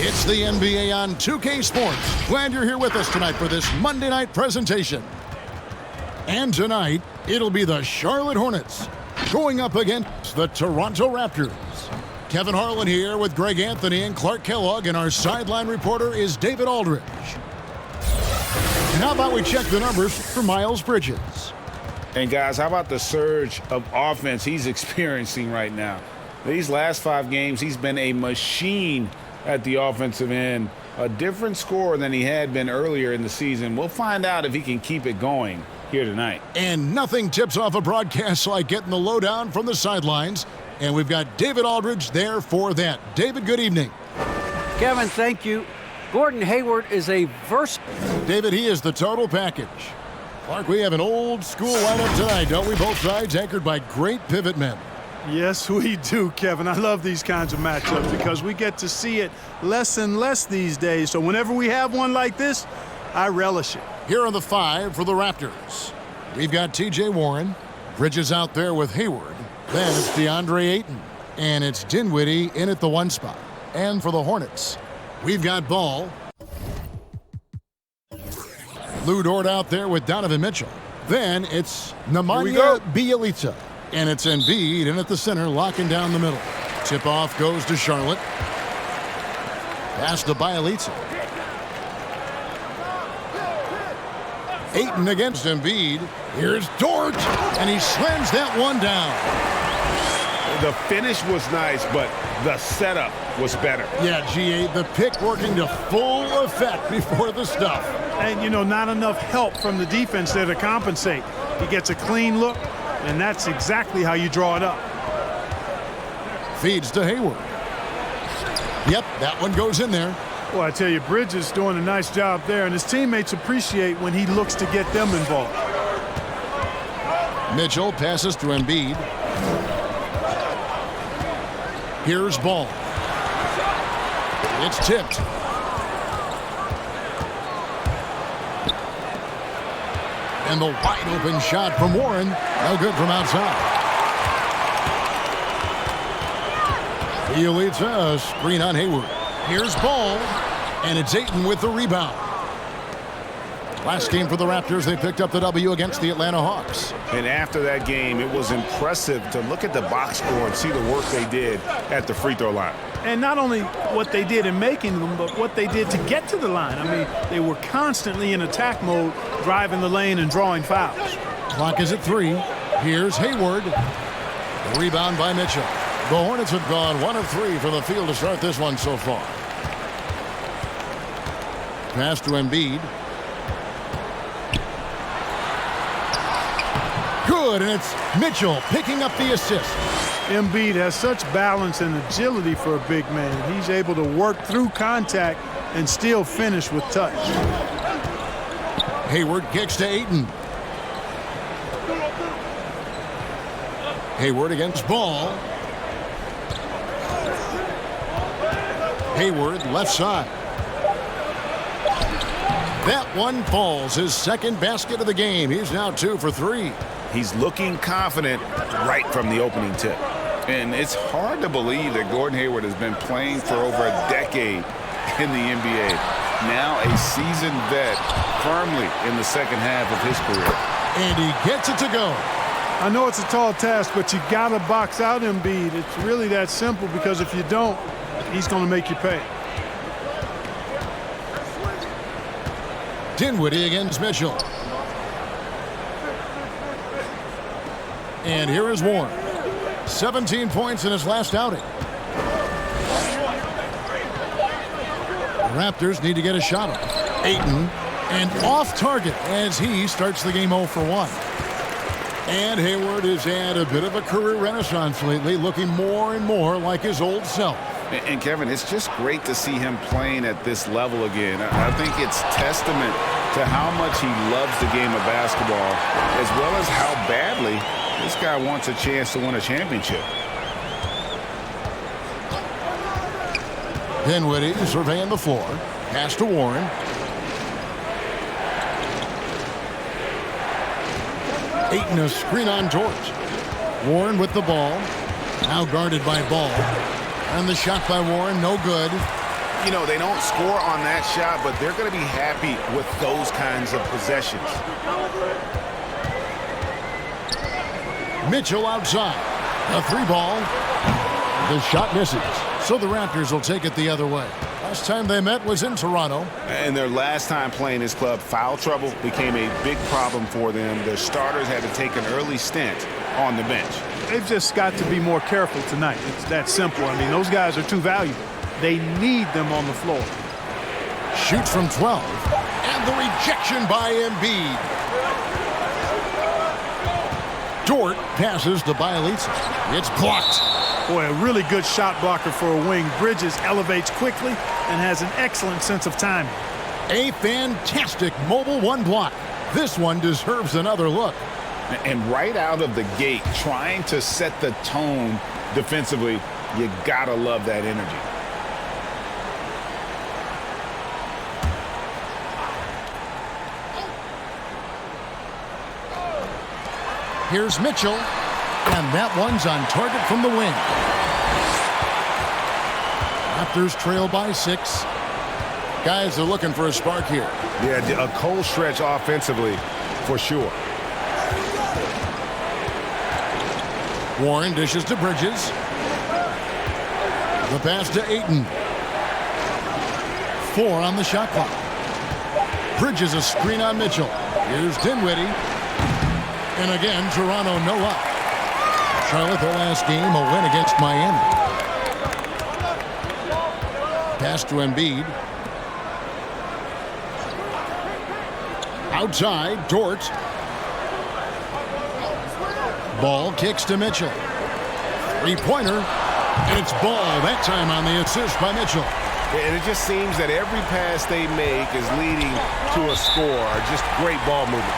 It's the NBA on 2K Sports. Glad you're here with us tonight for this Monday night presentation. And tonight, it'll be the Charlotte Hornets going up against the Toronto Raptors. Kevin Harlan here with Greg Anthony and Clark Kellogg, and our sideline reporter is David Aldridge. And how about we check the numbers for Miles Bridges? And guys, how about the surge of offense he's experiencing right now? These last 5 games, he's been a machine at the offensive end. A different scorer than he had been earlier in the season. We'll find out if he can keep it going here tonight. And nothing tips off a broadcast like getting the lowdown from the sidelines. And we've got David Aldridge there for that. David, good evening. Kevin, thank you. Gordon Hayward is a versatile. David, he is the total package. Clark, we have an old school lineup tonight, don't we? Both sides anchored by great pivot men. Yes, we do, Kevin. I love these kinds of matchups because we get to see it less and less these days. So whenever we have one like this, I relish it. Here are the 5 for the Raptors. We've got T.J. Warren. Bridges out there with Hayward. Then it's DeAndre Ayton. And it's Dinwiddie in at the 1 spot. And for the Hornets, we've got Ball. Lou Dort out there with Donovan Mitchell. Then it's Nemanja Bjelica. And it's Embiid in at the center, locking down the middle. Tip-off goes to Charlotte. Pass to Bjelica. Ayton against Embiid. Here's Dort, and he slams that one down. The finish was nice, but the setup was better. Yeah, G8, the pick working to full effect before the stuff. And, you know, not enough help from the defense there to compensate. He gets a clean look, and that's exactly how you draw it up. Feeds to Hayward. Yep, that one goes in there. Well, I tell you, Bridges is doing a nice job there, and his teammates appreciate when he looks to get them involved. Mitchell passes to Embiid. Here's Ball. It's tipped. And the wide open shot from Warren. No good from outside. Bjelica, a screen on Hayward. Here's Ball, and it's Ayton with the rebound. Last game for the Raptors, they picked up the W against the Atlanta Hawks. And after that game, it was impressive to look at the box score and see the work they did at the free throw line. And not only what they did in making them, but what they did to get to the line. I mean, they were constantly in attack mode, driving the lane and drawing fouls. Clock is at 3. Here's Hayward. The rebound by Mitchell. The Hornets have gone 1 of 3 from the field to start this one so far. Pass to Embiid. Good, and it's Mitchell picking up the assist. Embiid has such balance and agility for a big man. He's able to work through contact and still finish with touch. Hayward kicks to Ayton. Hayward against Ball. Hayward left side. That one falls, his second basket of the game. He's now 2 for 3. He's looking confident right from the opening tip. And it's hard to believe that Gordon Hayward has been playing for over a decade in the NBA. Now a seasoned vet, firmly in the second half of his career. And he gets it to go. I know it's a tall task, but you got to box out Embiid. It's really that simple, because if you don't, he's going to make you pay. Dinwiddie against Mitchell. And here is Warren. 17 points in his last outing. The Raptors need to get a shot on Ayton, and off target as he starts the game 0 for 1. And Hayward has had a bit of a career renaissance lately, looking more and more like his old self. And Kevin, it's just great to see him playing at this level again. I think it's testament to how much he loves the game of basketball, as well as how badly this guy wants a chance to win a championship. Dinwiddie surveying the floor. Pass to Warren. Ayton, a screen on George. Warren with the ball. Now guarded by Ball. And the shot by Warren, no good. You know, they don't score on that shot, but they're going to be happy with those kinds of possessions. Mitchell outside. A 3-ball. The shot misses. So the Raptors will take it the other way. Last time they met was in Toronto. And their last time playing this club, foul trouble became a big problem for them. Their starters had to take an early stint on the bench. They've just got to be more careful tonight. It's that simple. I mean, those guys are too valuable. They need them on the floor. Shoots from 12. And the rejection by Embiid. Dort passes to Bielitsa. It's blocked. Boy, a really good shot blocker for a wing. Bridges elevates quickly and has an excellent sense of timing. A fantastic mobile one block. This one deserves another look. And right out of the gate, trying to set the tone defensively, you gotta love that energy. Here's Mitchell, and that one's on target from the wing. Raptors trail by 6. Guys are looking for a spark here. Yeah, a cold stretch offensively for sure. Warren dishes to Bridges. The pass to Ayton. 4 on the shot clock. Bridges a screen on Mitchell. Here's Dinwiddie. And again, Toronto no up. Charlotte, their last game, a win against Miami. Pass to Embiid. Outside, Dort. Ball kicks to Mitchell. 3-pointer. And it's Ball, that time on the assist by Mitchell. And it just seems that every pass they make is leading to a score. Just great ball movement.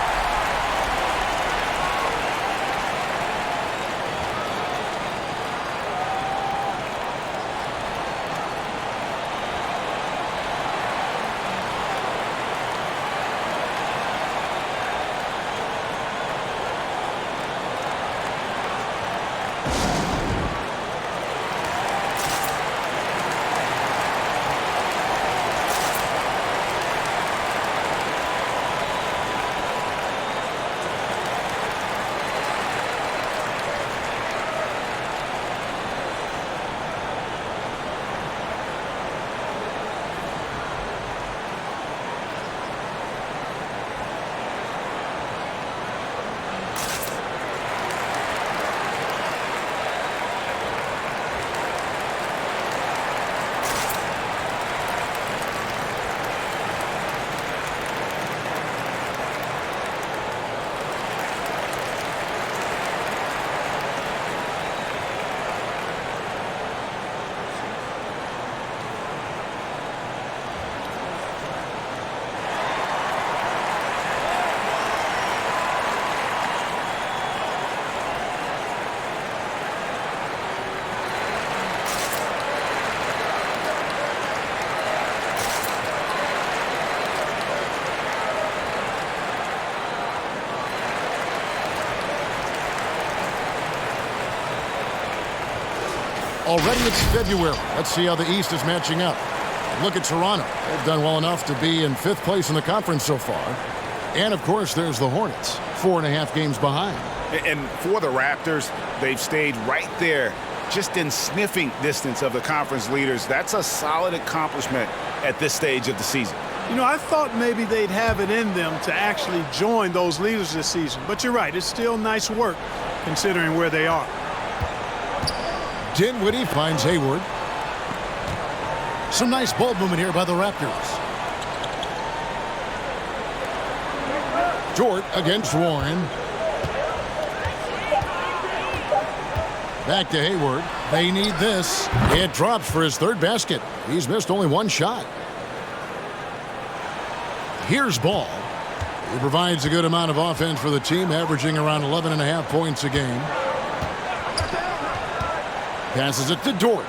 Already it's February. Let's see how the East is matching up. Look at Toronto. They've done well enough to be in 5th place in the conference so far. And, of course, there's the Hornets, 4.5 games behind. And for the Raptors, they've stayed right there, just in sniffing distance of the conference leaders. That's a solid accomplishment at this stage of the season. You know, I thought maybe they'd have it in them to actually join those leaders this season. But you're right, it's still nice work considering where they are. Dinwiddie finds Hayward. Some nice ball movement here by the Raptors. Dort against Warren. Back to Hayward. They need this. It drops for his 3rd basket. He's missed only 1 shot. Here's Ball. He provides a good amount of offense for the team, averaging around 11.5 points a game. Passes it to Dort.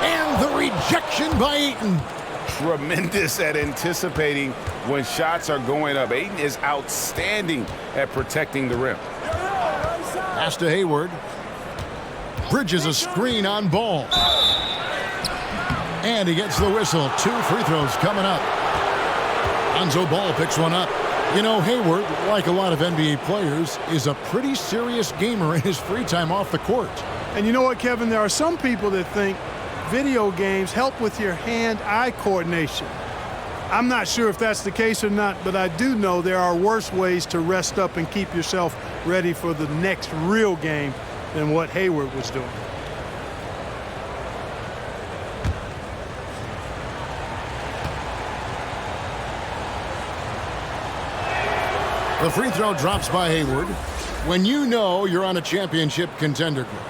And the rejection by Ayton. Tremendous at anticipating when shots are going up. Ayton is outstanding at protecting the rim. Pass to Hayward. Bridges a screen on Ball. And he gets the whistle. 2 free throws coming up. Lonzo Ball picks one up. You know, Hayward, like a lot of NBA players, is a pretty serious gamer in his free time off the court. And you know what, Kevin? There are some people that think video games help with your hand-eye coordination. I'm not sure if that's the case or not, but I do know there are worse ways to rest up and keep yourself ready for the next real game than what Hayward was doing. The free throw drops by Hayward. When you know you're on a championship contender group,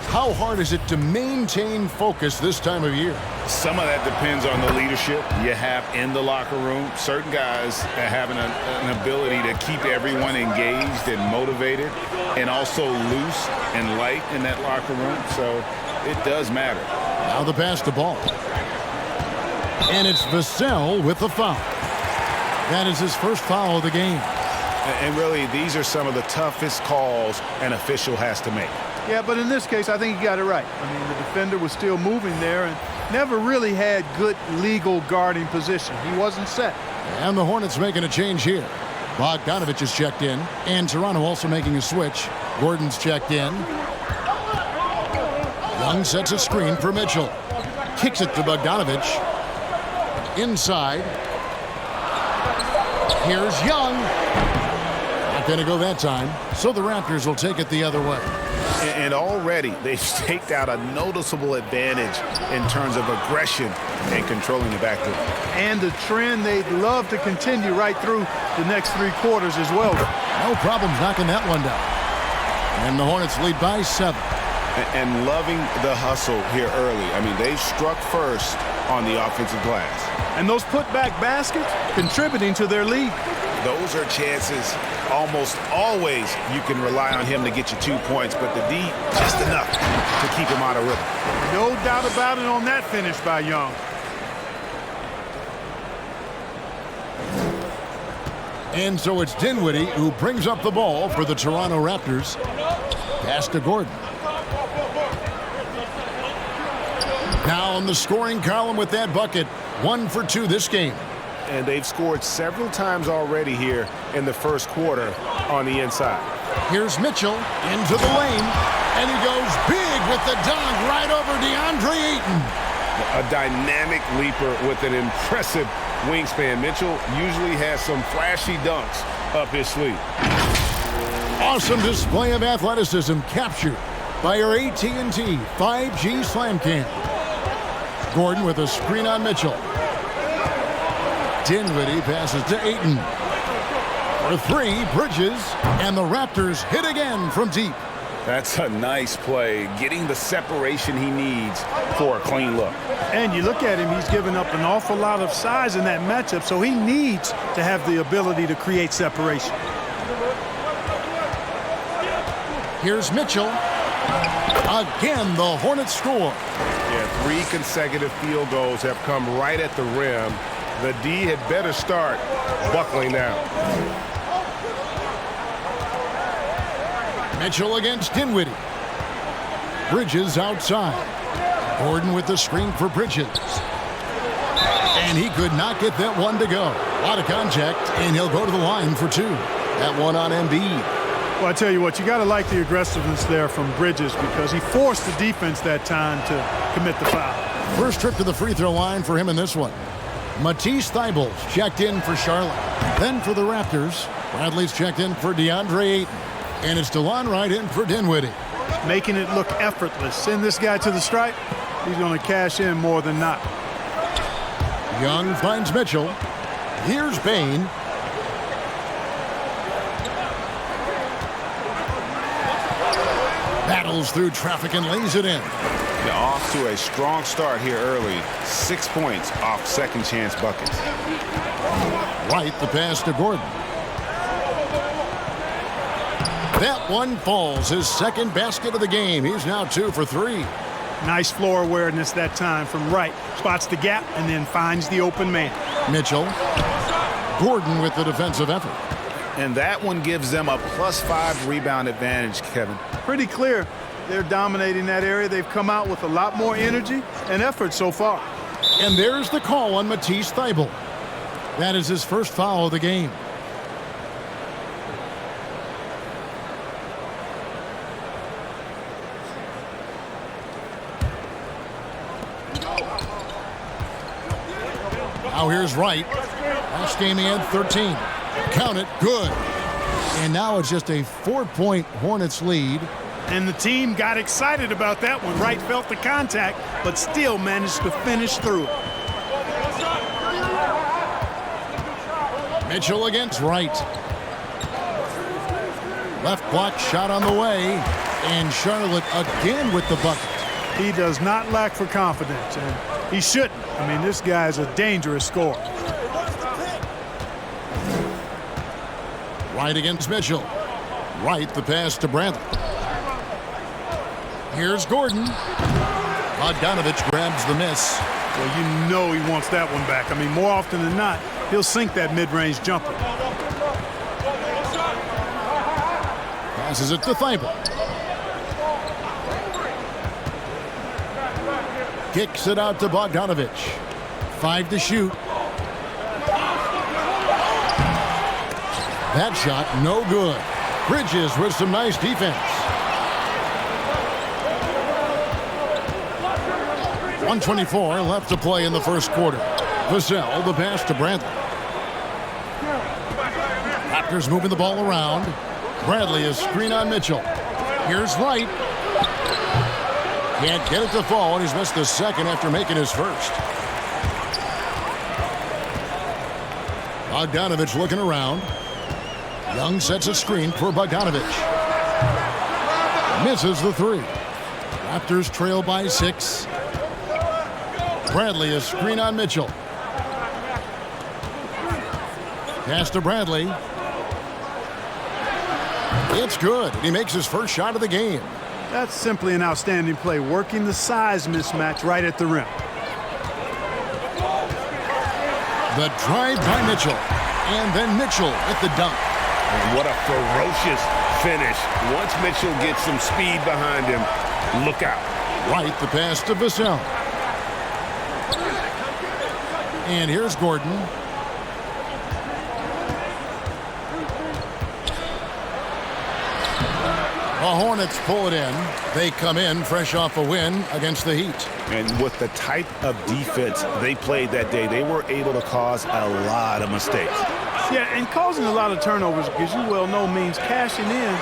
how hard is it to maintain focus this time of year? Some of that depends on the leadership you have in the locker room. Certain guys have an ability to keep everyone engaged and motivated and also loose and light in that locker room. So it does matter. Now the pass to Ball. And it's Vassell with the foul. That is his first foul of the game. And really, these are some of the toughest calls an official has to make. Yeah, but in this case, I think he got it right. I mean, the defender was still moving there and never really had good legal guarding position. He wasn't set. And the Hornets making a change here. Bogdanovich is checked in, and Toronto also making a switch. Gordon's checked in. Young sets a screen for Mitchell. Kicks it to Bogdanovich. Inside. Here's Young. Not going to go that time, so the Raptors will take it the other way. And already they've staked out a noticeable advantage in terms of aggression and controlling the backcourt. And the trend they'd love to continue right through the next 3 quarters as well. No problems knocking that one down. And the Hornets lead by 7. And loving the hustle here early. I mean, they struck first on the offensive glass. And those putback baskets contributing to their lead. Those are chances almost always you can rely on him to get you 2 points, but the D just enough to keep him out of rhythm. No doubt about it on that finish by Young. And so it's Dinwiddie who brings up the ball for the Toronto Raptors. Pass to Gordon. Now in the scoring column with that bucket. 1 for 2 this game. And they've scored several times already here in the first quarter on the inside. Here's Mitchell into the lane. And he goes big with the dunk right over DeAndre Ayton. A dynamic leaper with an impressive wingspan. Mitchell usually has some flashy dunks up his sleeve. Awesome display of athleticism captured by our AT&T 5G Slam Cam. Gordon with a screen on Mitchell. Dinwiddie passes to Ayton. For 3, Bridges, and the Raptors hit again from deep. That's a nice play, getting the separation he needs for a clean look. And you look at him, he's given up an awful lot of size in that matchup, so he needs to have the ability to create separation. Here's Mitchell. Again, the Hornets score. Yeah, 3 consecutive field goals have come right at the rim. The D had better start buckling down. Mitchell against Dinwiddie. Bridges outside. Gordon with the screen for Bridges. And he could not get that one to go. A lot of contact, and he'll go to the line for 2. That one on Embiid. Well, I tell you what, you got to like the aggressiveness there from Bridges because he forced the defense that time to commit the foul. First trip to the free throw line for him in this one. Matisse Thybulle's checked in for Charlotte. Then for the Raptors, Bradley's checked in for DeAndre Ayton. And it's DeLon Wright in for Dinwiddie. Making it look effortless. Send this guy to the stripe, he's going to cash in more than not. Young finds Mitchell. Here's Bain. Battles through traffic and lays it in. Off to a strong start here early. 6 points off second chance buckets. Wright the pass to Gordon. That one falls. His second basket of the game. He's now 2 for 3. Nice floor awareness that time from Wright. Spots the gap and then finds the open man. Mitchell. Gordon with the defensive effort. And that one gives them a +5 rebound advantage, Kevin. Pretty clear. They're dominating that area. They've come out with a lot more energy and effort so far. And there's the call on Matisse Thybulle. That is his first foul of the game. Now here's Wright. Last game he had 13. Count it, good. And now it's just a 4-point Hornets lead. And the team got excited about that one. Wright felt the contact, but still managed to finish through it. Mitchell against Wright. Left block shot on the way. And Charlotte again with the bucket. He does not lack for confidence, and he shouldn't. I mean, this guy's a dangerous scorer. Wright against Mitchell. Wright the pass to Bradley. Here's Gordon. Bogdanovich grabs the miss. Well, you know he wants that one back. I mean, more often than not, he'll sink that mid-range jumper. Passes it to Thybulle. Kicks it out to Bogdanovich. 5 to shoot. That shot, no good. Bridges with some nice defense. 1:24 left to play in the first quarter. Vassell, the pass to Bradley. Raptors moving the ball around. Bradley is screen on Mitchell. Here's Wright. Can't get it to fall, and he's missed the second after making his first. Bogdanovich looking around. Young sets a screen for Bogdanovich. Misses the three. Raptors trail by 6. Bradley is screen on Mitchell. Pass to Bradley. It's good. He makes his first shot of the game. That's simply an outstanding play, working the size mismatch right at the rim. The drive by Mitchell. And then Mitchell with the dunk. And what a ferocious finish. Once Mitchell gets some speed behind him, look out. Wright the pass to Vassell. And here's Gordon. The Hornets pull it in. They come in fresh off a win against the Heat. And with the type of defense they played that day, they were able to cause a lot of mistakes. Yeah, and causing a lot of turnovers, as you well know, means cashing in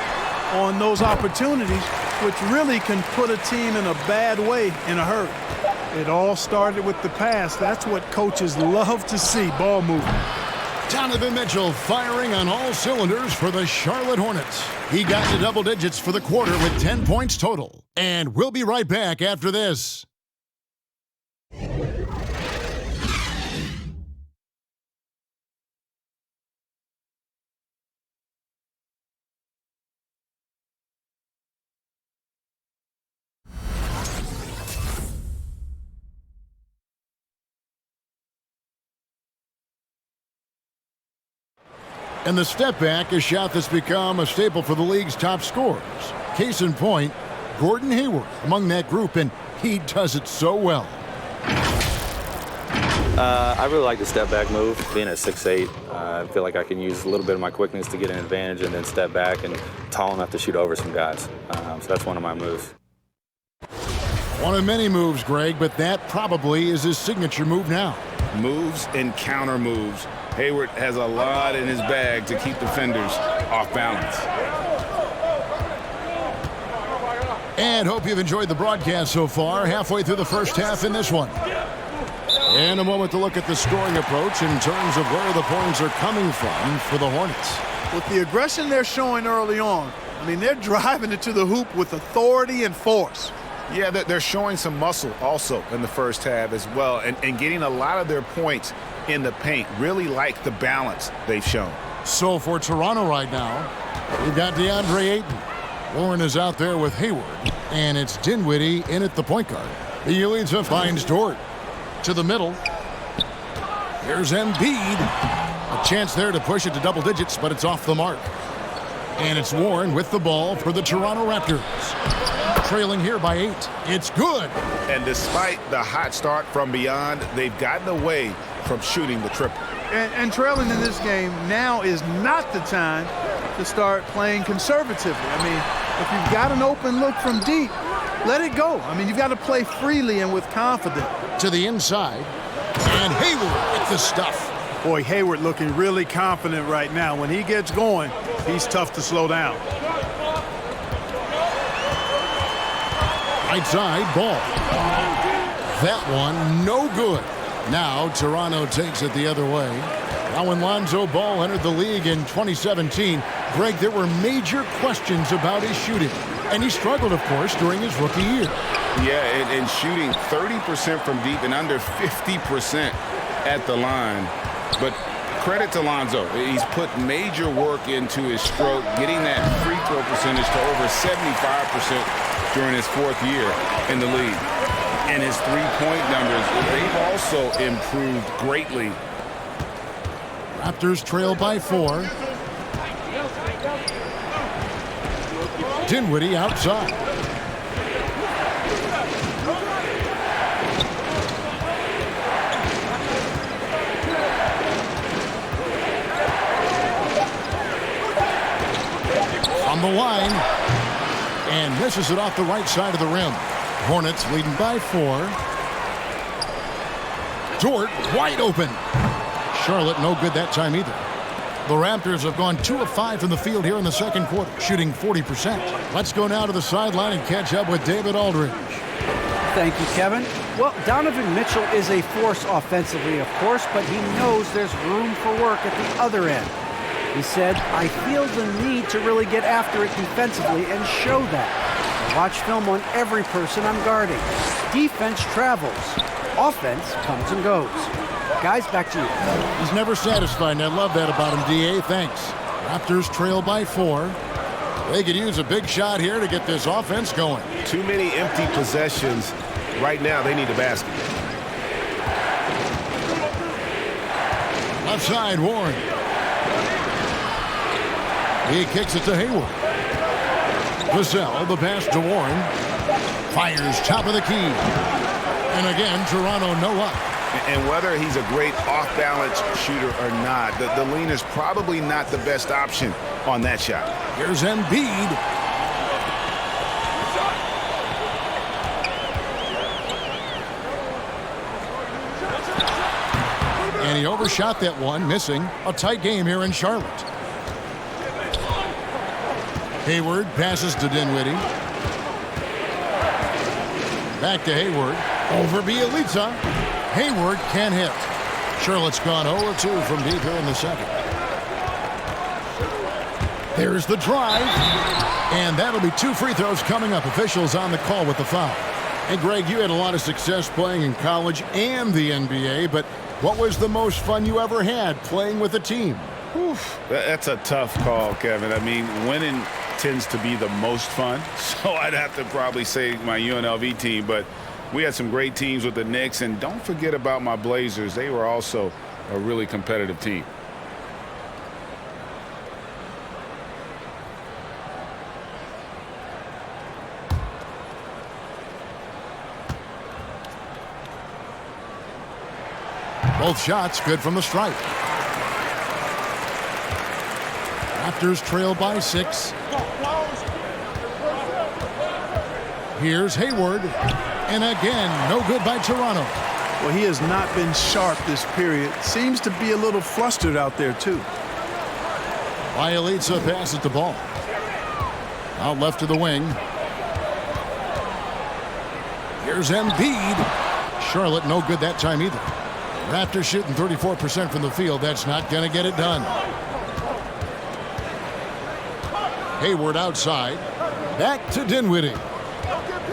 on those opportunities, which really can put a team in a bad way in a hurry. It all started with the pass. That's what coaches love to see, ball movement. Donovan Mitchell firing on all cylinders for the Charlotte Hornets. He got to double digits for the quarter with 10 points total. And we'll be right back after this. And the step back, a shot that's become a staple for the league's top scorers. Case in point, Gordon Hayward among that group, and he does it so well. I really like the step back move. Being at 6'8", I feel like I can use a little bit of my quickness to get an advantage and then step back and tall enough to shoot over some guys. So that's one of my moves. One of many moves, Greg, but that probably is his signature move now. Moves and counter moves. Hayward has a lot in his bag to keep defenders off balance. And hope you've enjoyed the broadcast so far. Halfway through the first half in this one. And a moment to look at the scoring approach in terms of where the points are coming from for the Hornets. With the aggression they're showing early on, I mean, they're driving it to the hoop with authority and force. Yeah, they're showing some muscle also in the first half as well, and getting a lot of their points in the paint. Really like the balance they've shown. So for Toronto right now, we've got DeAndre Ayton. Warren is out there with Hayward, and it's Dinwiddie in at the point guard. Bielitsa finds Dort to the middle. Here's Embiid. A chance there to push it to double digits, but it's off the mark. And it's Warren with the ball for the Toronto Raptors. trailing here by 8. It's good. And despite the hot start from beyond, they've gotten away from shooting the triple. And trailing in this game now is not the time to start playing conservatively. I mean, if you've got an open look from deep, let it go. I mean, you've got to play freely and with confidence. To the inside. And Hayward with the stuff. Boy, Hayward looking really confident right now. When he gets going, he's tough to slow down. Right side, Ball. That one, no good. Now Toronto takes it the other way. Now when Lonzo Ball entered the league in 2017, Greg, there were major questions about his shooting. And he struggled, of course, during his rookie year. Yeah, and shooting 30% from deep and under 50% at the line. But credit to Lonzo. He's put major work into his stroke, getting that free throw percentage to over 75% during his 4th year in the league. And his three-point numbers, they've also improved greatly. Raptors trail by 4. Dinwiddie outside. On the line. And misses it off the right side of the rim. Hornets leading by 4. Dort wide open. Charlotte no good that time either. The Raptors have gone 2 of 5 from the field here in the second quarter, shooting 40%. Let's go now to the sideline and catch up with David Aldridge. Thank you, Kevin. Well, Donovan Mitchell is a force offensively, of course, but he knows there's room for work at the other end. He said, I feel the need to really get after it defensively and show that. I watch film on every person I'm guarding. Defense travels. Offense comes and goes. Guys, back to you. He's never satisfied, and I love that about him, D.A. Thanks. Raptors trail by 4. They could use a big shot here to get this offense going. Too many empty possessions. Right now, they need a basket. Left side, Warren. He kicks it to Hayward. Vassell, the pass to Warren. Fires top of the key. And again, Toronto no up. And whether he's a great off-balance shooter or not, the lean is probably not the best option on that shot. Here's Embiid. And he overshot that one, missing. A tight game here in Charlotte. Hayward passes to Dinwiddie. Back to Hayward. Over Bielitsa. Hayward can't hit. Charlotte's gone 0-2 from deep here in the second. There's the drive. And that'll be 2 free throws coming up. Officials on the call with the foul. And Greg, you had a lot of success playing in college and the NBA, but what was the most fun you ever had playing with a team? Oof, that's a tough call, Kevin. I mean, winning tends to be the most fun. So I'd have to probably say my UNLV team, but we had some great teams with the Knicks, and don't forget about my Blazers. They were also a really competitive team. Both shots good from the stripe. Raptors trail by 6. Here's Hayward. And again, no good by Toronto. Well, he has not been sharp this period. Seems to be a little flustered out there, too. Bielitsa passes the ball. Out left to the wing. Here's Embiid. Charlotte no good that time either. Raptors shooting 34% from the field. That's not going to get it done. Hayward outside. Back to Dinwiddie.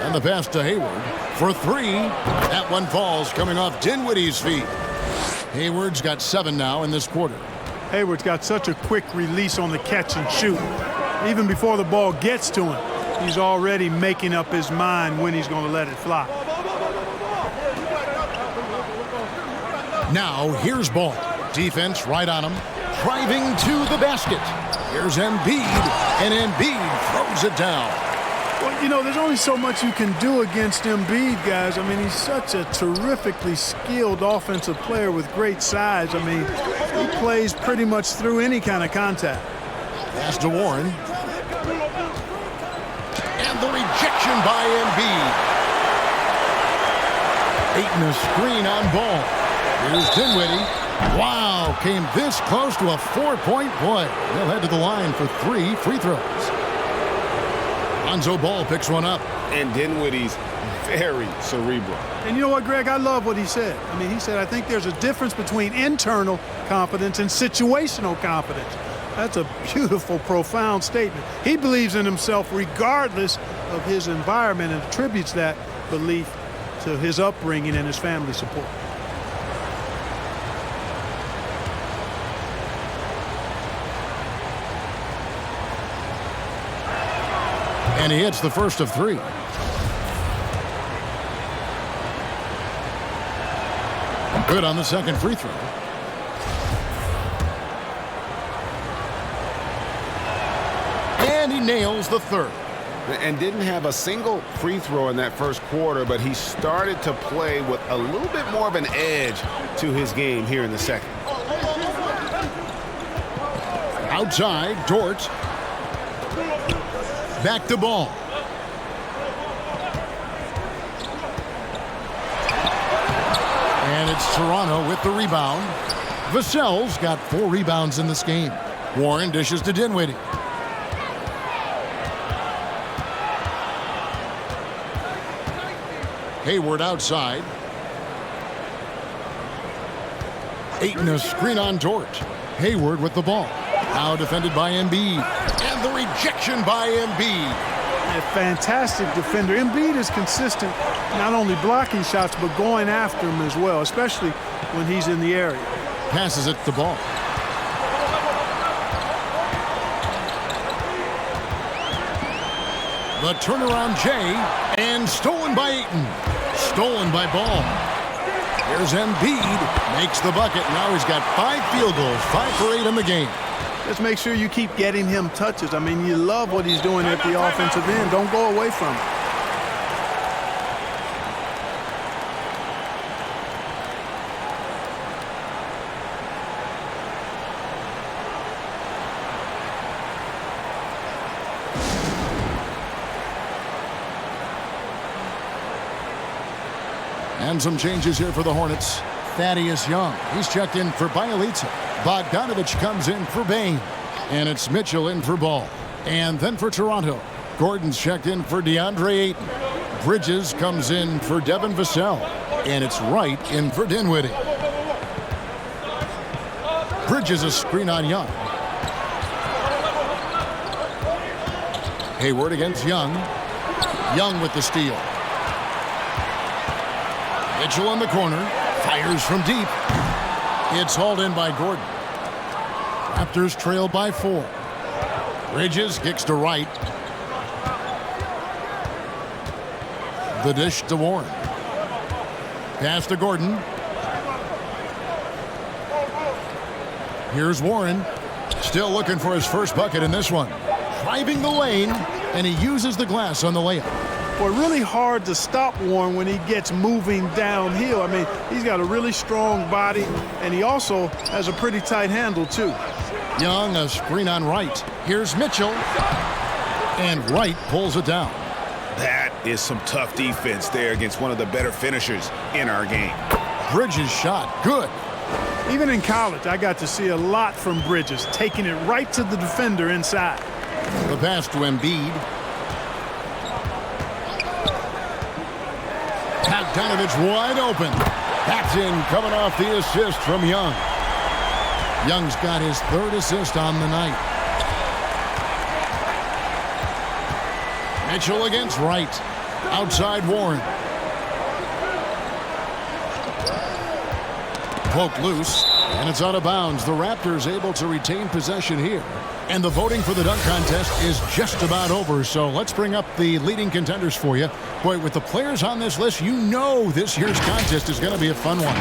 And the pass to Hayward for 3. That one falls, coming off Dinwiddie's feet. Hayward's got 7 now in this quarter. Hayward's got such a quick release on the catch and shoot. Even before the ball gets to him, he's already making up his mind when he's going to let it fly. Now here's Ball. Defense right on him. Driving to the basket. Here's Embiid. And Embiid throws it down. Well, you know, there's only so much you can do against Embiid, guys. I mean, he's such a terrifically skilled offensive player with great size. I mean, he plays pretty much through any kind of contact. Pass to Warren. And the rejection by Embiid. Ayton a screen on Ball. Here's Dinwiddie. Wow, came this close to a 4-point play. He'll head to the line for 3 free throws. Lonzo Ball picks one up. And Dinwiddie's very cerebral. And you know what, Greg? I love what he said. I mean, he said, I think there's a difference between internal confidence and situational confidence. That's a beautiful, profound statement. He believes in himself regardless of his environment and attributes that belief to his upbringing and his family support. And he hits the first of 3. Good on the second free throw. And he nails the third. And didn't have a single free throw in that first quarter, but he started to play with a little bit more of an edge to his game here in the second. Outside, Dort. Back to Ball. And it's Toronto with the rebound. Vassell's got 4 rebounds in this game. Warren dishes to Dinwiddie. Hayward outside. Ayton a screen on Dort. Hayward with the ball. Now defended by Embiid. And the rejection by Embiid. A fantastic defender. Embiid is consistent, not only blocking shots, but going after them as well, especially when he's in the area. Passes it to Ball. The turnaround Jay, and stolen by Ayton. Stolen by Ball. Here's Embiid, makes the bucket. Now he's got 5 field goals, 5 for 8 in the game. Just make sure you keep getting him touches. I mean, you love what he's doing at the offensive end. Don't go away from it. And some changes here for the Hornets. Thaddeus Young, he's checked in for Bielitsa. Bogdanovich comes in for Bain. And it's Mitchell in for Ball. And then for Toronto, Gordon's checked in for DeAndre Ayton. Bridges comes in for Devin Vassell. And it's Wright in for Dinwiddie. Bridges a screen on Young. Hayward against Young. Young with the steal. Mitchell in the corner. Fires from deep. It's hauled in by Gordon. Raptors trail by 4. Bridges kicks to Wright. The dish to Warren. Pass to Gordon. Here's Warren. Still looking for his first bucket in this one. Driving the lane, and he uses the glass on the layup. Boy, really hard to stop Warren when he gets moving downhill. I mean, he's got a really strong body, and he also has a pretty tight handle, too. Young, a screen on Wright. Here's Mitchell. And Wright pulls it down. That is some tough defense there against one of the better finishers in our game. Bridges shot. Good. Even in college, I got to see a lot from Bridges, taking it right to the defender inside. The pass to Embiid. Bogdanovich wide open. That's in, coming off the assist from Young. Young's got his 3rd assist on the night. Mitchell against Wright. Outside Warren. Poked loose, and it's out of bounds. The Raptors able to retain possession here. And the voting for the dunk contest is just about over, so let's bring up the leading contenders for you. Boy, with the players on this list, you know this year's contest is going to be a fun one.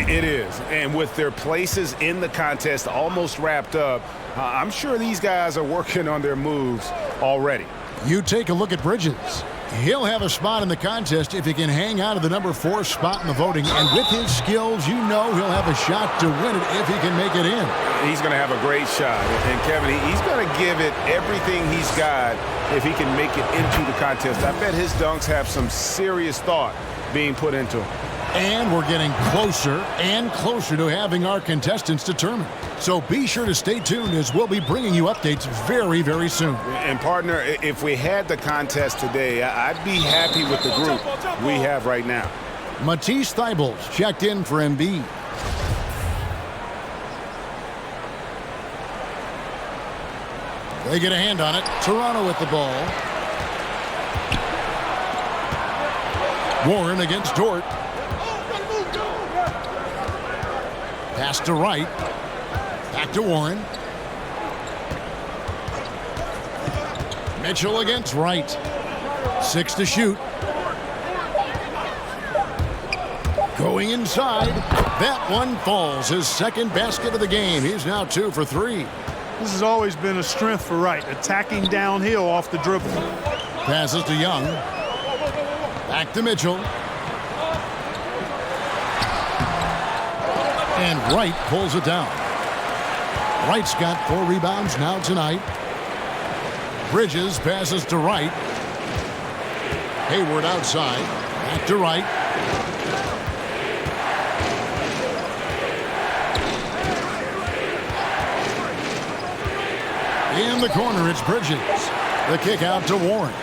It is, and with their places in the contest almost wrapped up, I'm sure these guys are working on their moves already. You take a look at Bridges. He'll have a spot in the contest if he can hang out of the number 4 spot in the voting. And with his skills, you know he'll have a shot to win it if he can make it in. He's going to have a great shot. And Kevin, he's going to give it everything he's got if he can make it into the contest. I bet his dunks have some serious thought being put into them. And we're getting closer and closer to having our contestants determined. So be sure to stay tuned as we'll be bringing you updates very, very soon. And partner, if we had the contest today, I'd be happy with the group we have right now. Matisse Thybulles checked in for Embiid. They get a hand on it. Toronto with the ball. Warren against Dort. Pass to Wright. Back to Warren. Mitchell against Wright. 6 to shoot. Going inside. That one falls. His second basket of the game. He's now 2 for 3. This has always been a strength for Wright, attacking downhill off the dribble. Passes to Young. Back to Mitchell. And Wright pulls it down. Wright's got 4 rebounds now tonight. Bridges passes to Wright. Hayward outside. Back to Wright. In the corner, it's Bridges. The kick out to Warren.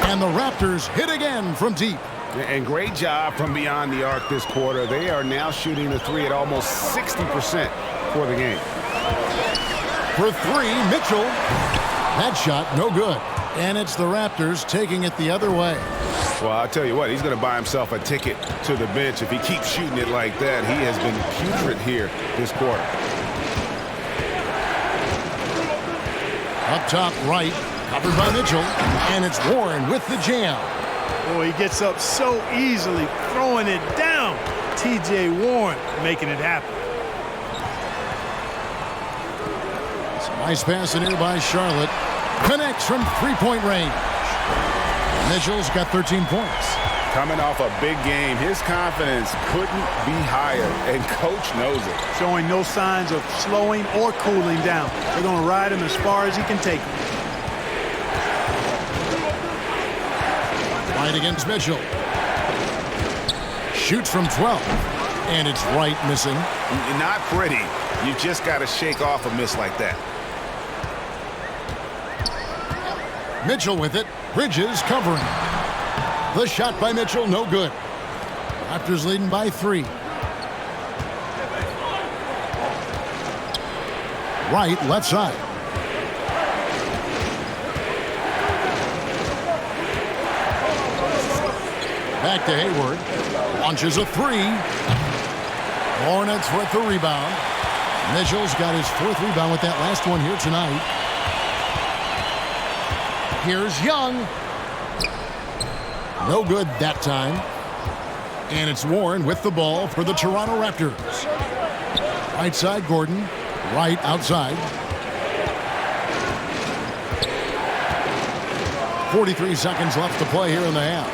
And the Raptors hit again from deep. And great job from beyond the arc this quarter. They are now shooting the 3 at almost 60% for the game. For 3, Mitchell. That shot, no good. And it's the Raptors taking it the other way. Well, I'll tell you what, he's going to buy himself a ticket to the bench. If he keeps shooting it like that, he has been putrid here this quarter. Up top right, covered by Mitchell. And it's Warren with the jam. Boy, he gets up so easily, throwing it down. T.J. Warren making it happen. Nice pass in here by Charlotte. Connects from three-point range. Mitchell's got 13 points. Coming off a big game, his confidence couldn't be higher, and coach knows it. Showing no signs of slowing or cooling down. They're going to ride him as far as he can take him. Right against Mitchell. Shoots from 12. And it's Wright missing. Not pretty. You just got to shake off a miss like that. Mitchell with it. Bridges covering. The shot by Mitchell, no good. Raptors leading by 3. Wright, left side. Back to Hayward. Launches a 3. Hornets with the rebound. Mitchell's got his 4th rebound with that last one here tonight. Here's Young. No good that time. And it's Warren with the ball for the Toronto Raptors. Right side, Gordon. Right outside. 43 seconds left to play here in the half.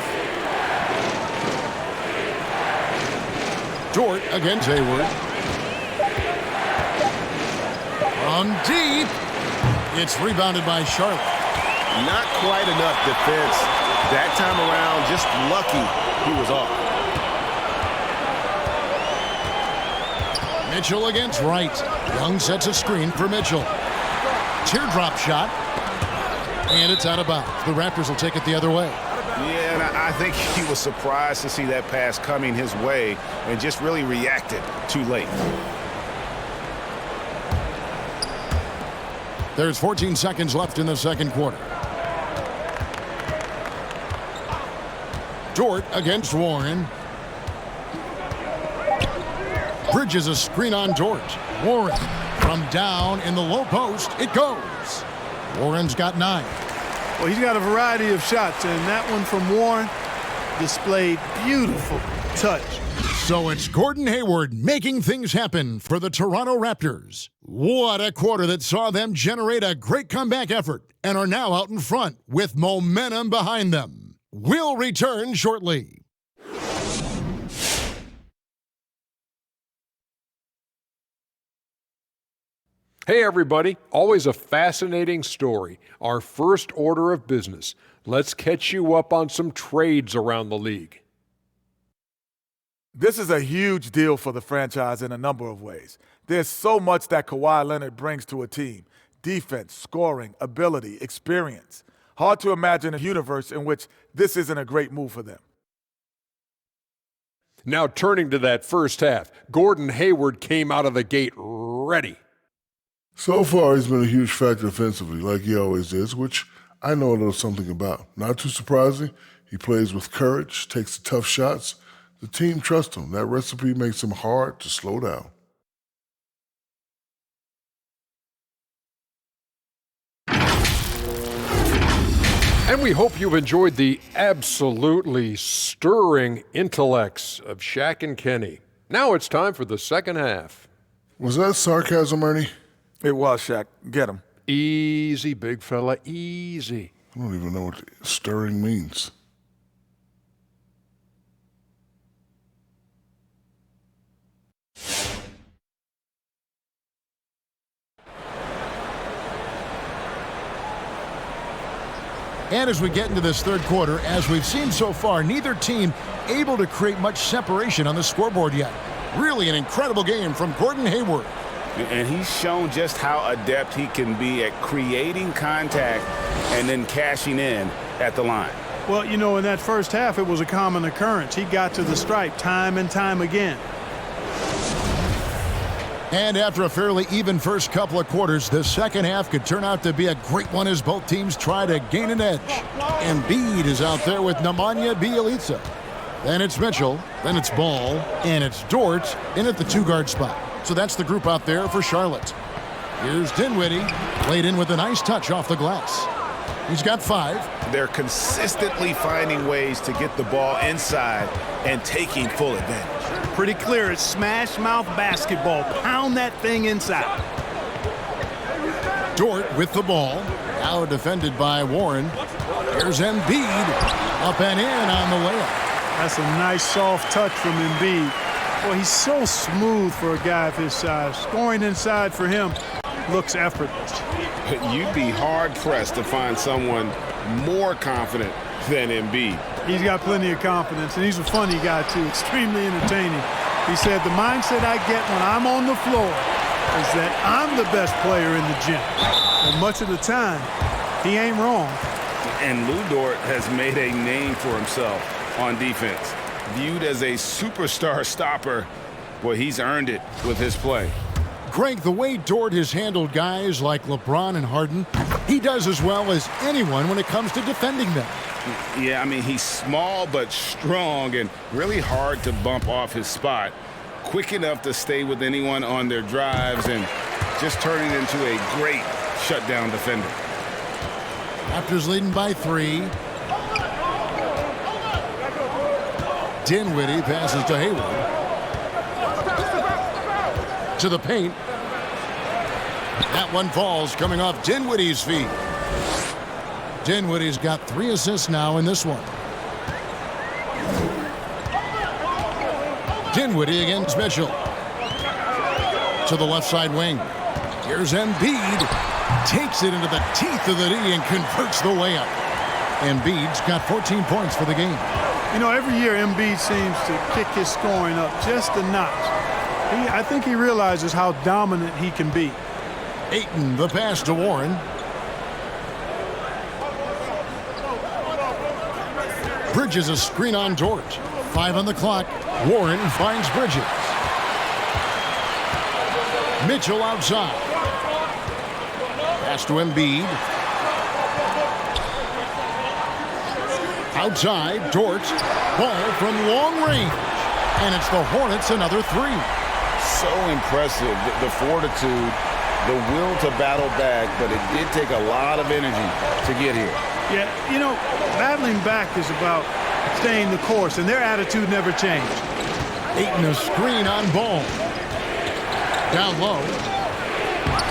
Dort against Hayward. From deep. It's rebounded by Charlotte. Not quite enough defense. That time around, just lucky he was off. Mitchell against Wright. Young sets a screen for Mitchell. Teardrop shot. And it's out of bounds. The Raptors will take it the other way. Yeah, and I think he was surprised to see that pass coming his way and just really reacted too late. There's 14 seconds left in the second quarter. Dort against Warren. Bridges a screen on Dort. Warren from down in the low post. It goes. Warren's got 9. Well, he's got a variety of shots, and that one from Warren displayed beautiful touch. So it's Gordon Hayward making things happen for the Toronto Raptors. What a quarter that saw them generate a great comeback effort and are now out in front with momentum behind them. We'll return shortly. Hey everybody, always a fascinating story. Our first order of business. Let's catch you up on some trades around the league. This is a huge deal for the franchise in a number of ways. There's so much that Kawhi Leonard brings to a team. Defense, scoring, ability, experience. Hard to imagine a universe in which this isn't a great move for them. Now turning to that first half, Gordon Hayward came out of the gate ready. So far, he's been a huge factor offensively, like he always is, which I know a little something about. Not too surprising, he plays with courage, takes the tough shots. The team trusts him. That recipe makes him hard to slow down. And we hope you've enjoyed the absolutely stirring intellects of Shaq and Kenny. Now it's time for the second half. Was that sarcasm, Ernie? It was, Shaq. Get him. Easy, big fella, easy. I don't even know what stirring means. And as we get into this third quarter, as we've seen so far, neither team able to create much separation on the scoreboard yet. Really an incredible game from Gordon Hayward. And he's shown just how adept he can be at creating contact and then cashing in at the line. Well, you know, in that first half, it was a common occurrence. He got to the stripe time and time again. And after a fairly even first couple of quarters, the second half could turn out to be a great one as both teams try to gain an edge. Embiid is out there with Nemanja Bjelica. Then it's Mitchell, then it's Ball, and it's Dort in at the two-guard spot. So that's the group out there for Charlotte. Here's Dinwiddie, played in with a nice touch off the glass. He's got 5. They're consistently finding ways to get the ball inside and taking full advantage. Pretty clear, it's smash mouth basketball. Pound that thing inside. Dort with the ball, now defended by Warren. Here's Embiid, up and in on the layup. That's a nice soft touch from Embiid. Well, he's so smooth for a guy of his size. Scoring inside for him looks effortless. You'd be hard-pressed to find someone more confident than Embiid. He's got plenty of confidence, and he's a funny guy, too. Extremely entertaining. He said, the mindset I get when I'm on the floor is that I'm the best player in the gym. And much of the time, he ain't wrong. And Lou Dort has made a name for himself on defense. Viewed as a superstar stopper, well, he's earned it with his play. Greg, the way Dort has handled guys like LeBron and Harden, he does as well as anyone when it comes to defending them. Yeah, I mean, he's small but strong and really hard to bump off his spot. Quick enough to stay with anyone on their drives and just turning into a great shutdown defender. Raptors leading by 3. Dinwiddie passes to Hayward. To the paint. That one falls, coming off Dinwiddie's feet. Dinwiddie's got 3 assists now in this one. Dinwiddie against Mitchell. To the left side wing. Here's Embiid. Takes it into the teeth of the D and converts the layup. Embiid's got 14 points for the game. You know, every year Embiid seems to kick his scoring up just a notch. I think he realizes how dominant he can be. Ayton, the pass to Warren. Bridges a screen on Dort. 5 on the clock. Warren finds Bridges. Mitchell outside. Pass to Embiid. Outside, Dort. Ball from long range. And it's the Hornets another 3. So impressive, the fortitude, the will to battle back, but it did take a lot of energy to get here. Yeah, you know, battling back is about staying the course, and their attitude never changed. Ayton a screen on Ball. Down low.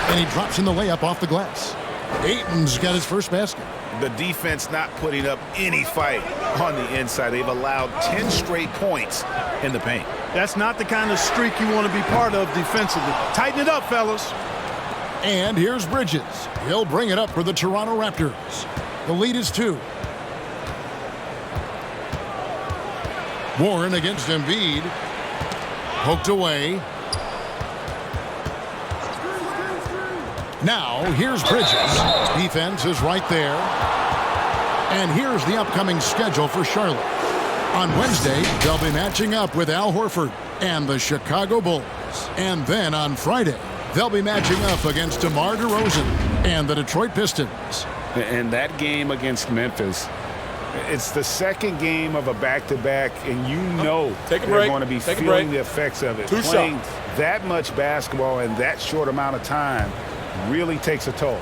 And he drops in the layup off the glass. Ayton's got his first basket. The defense not putting up any fight on the inside. They've allowed 10 straight points in the paint. That's not the kind of streak you want to be part of defensively. Tighten it up, fellas. And here's Bridges. He'll bring it up for the Toronto Raptors. The lead is 2. Warren against Embiid. Poked away. Now, here's Bridges. Defense is right there. And here's the upcoming schedule for Charlotte. On Wednesday, they'll be matching up with Al Horford and the Chicago Bulls. And then on Friday, they'll be matching up against DeMar DeRozan and the Detroit Pistons. And that game against Memphis, it's the second game of a back-to-back, and you know they're going to be feeling the effects of it. Playing that much basketball in that short amount of time really takes a toll.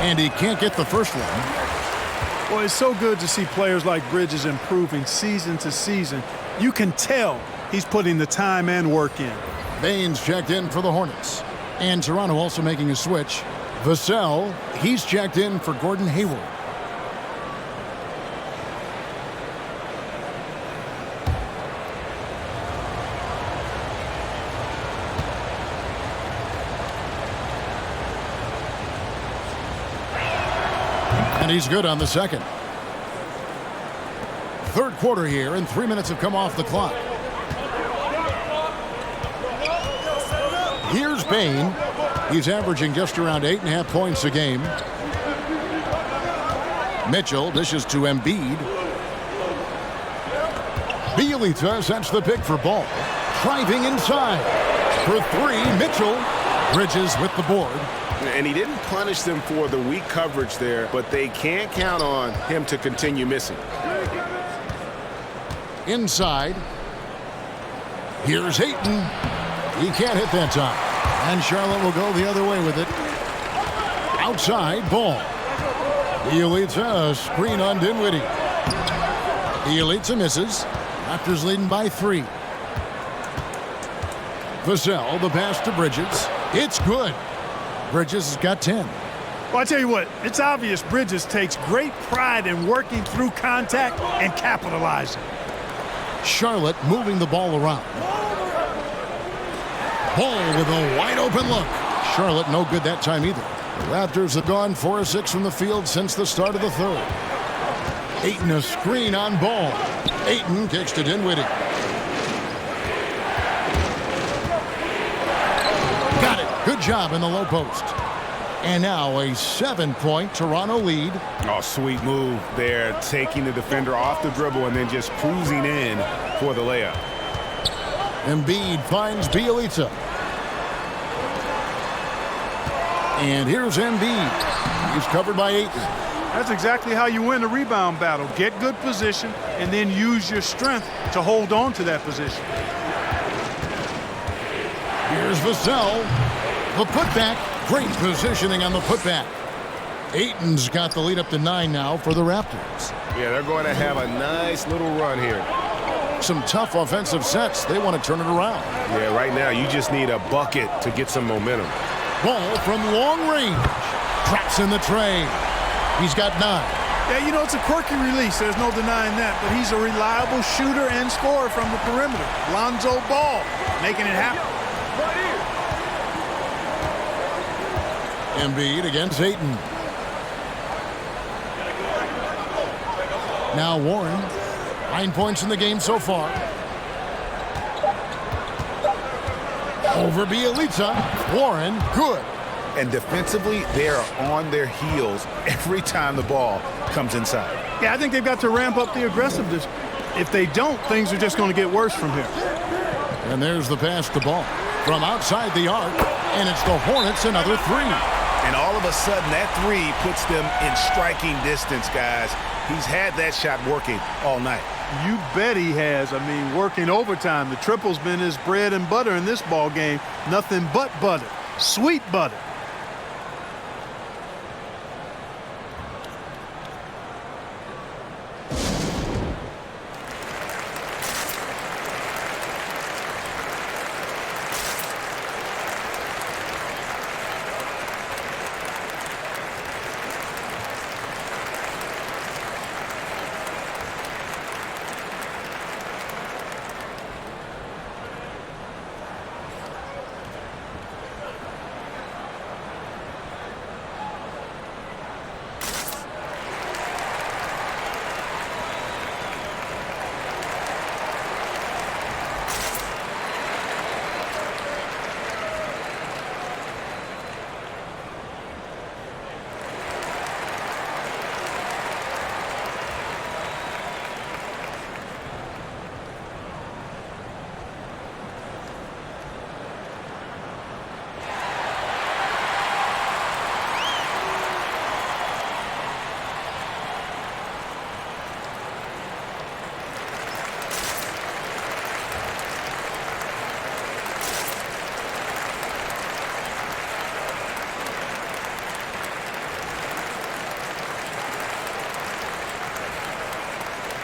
And he can't get the first one. Well, it's so good to see players like Bridges improving season to season. You can tell he's putting the time and work in. Baines checked in for the Hornets. And Toronto also making a switch. Vassell, he's checked in for Gordon Hayward. And he's good on the second. Third quarter here, and 3 minutes have come off the clock. Here's Bane. He's averaging just around 8.5 points a game. Mitchell dishes to Embiid. Bielitsa sets the pick for Ball. Driving inside. For 3, Mitchell. Bridges with the board. And he didn't punish them for the weak coverage there, but they can't count on him to continue missing. Inside. Here's Ayton. He can't hit that time. And Charlotte will go the other way with it. Outside, Ball. Bielitsa, a screen on Dinwiddie. Bielitsa misses. Raptors leading by 3. Vassell, the pass to Bridges. It's good. Bridges has got 10. Well, I tell you what, it's obvious Bridges takes great pride in working through contact and capitalizing. Charlotte moving the ball around. Ball with a wide open look. Charlotte no good that time either. The Raptors have gone 4 of 6 from the field since the start of the third. Ayton a screen on Ball. Ayton kicks to Dinwiddie. Got it. Good job in the low post. And now a 7-point Toronto lead. Oh, sweet move there, taking the defender off the dribble and then just cruising in for the layup. Embiid finds Bielitsa. And here's Embiid. He's covered by Ayton. That's exactly how you win a rebound battle. Get good position and then use your strength to hold on to that position. Here's Vassell. The putback. Great positioning on the putback. Ayton's got the lead up to 9 now for the Raptors. Yeah, they're going to have a nice little run here. Some tough offensive sets. They want to turn it around. Yeah, right now you just need a bucket to get some momentum. Ball from long range. Drops in the tray. He's got 9. Yeah, you know, it's a quirky release. There's no denying that. But he's a reliable shooter and scorer from the perimeter. Lonzo Ball making it happen. Embiid against Ayton. Now Warren. 9 points in the game so far. Over Bielitsa. Warren, good. And defensively, they are on their heels every time the ball comes inside. Yeah, I think they've got to ramp up the aggressiveness. If they don't, things are just going to get worse from here. And there's the pass to Ball. From outside the arc, and it's the Hornets another 3. And all of a sudden, that 3 puts them in striking distance, guys. He's had that shot working all night. You bet he has. I mean, working overtime. The triple's been his bread and butter in this ball game. Nothing but butter. Sweet butter.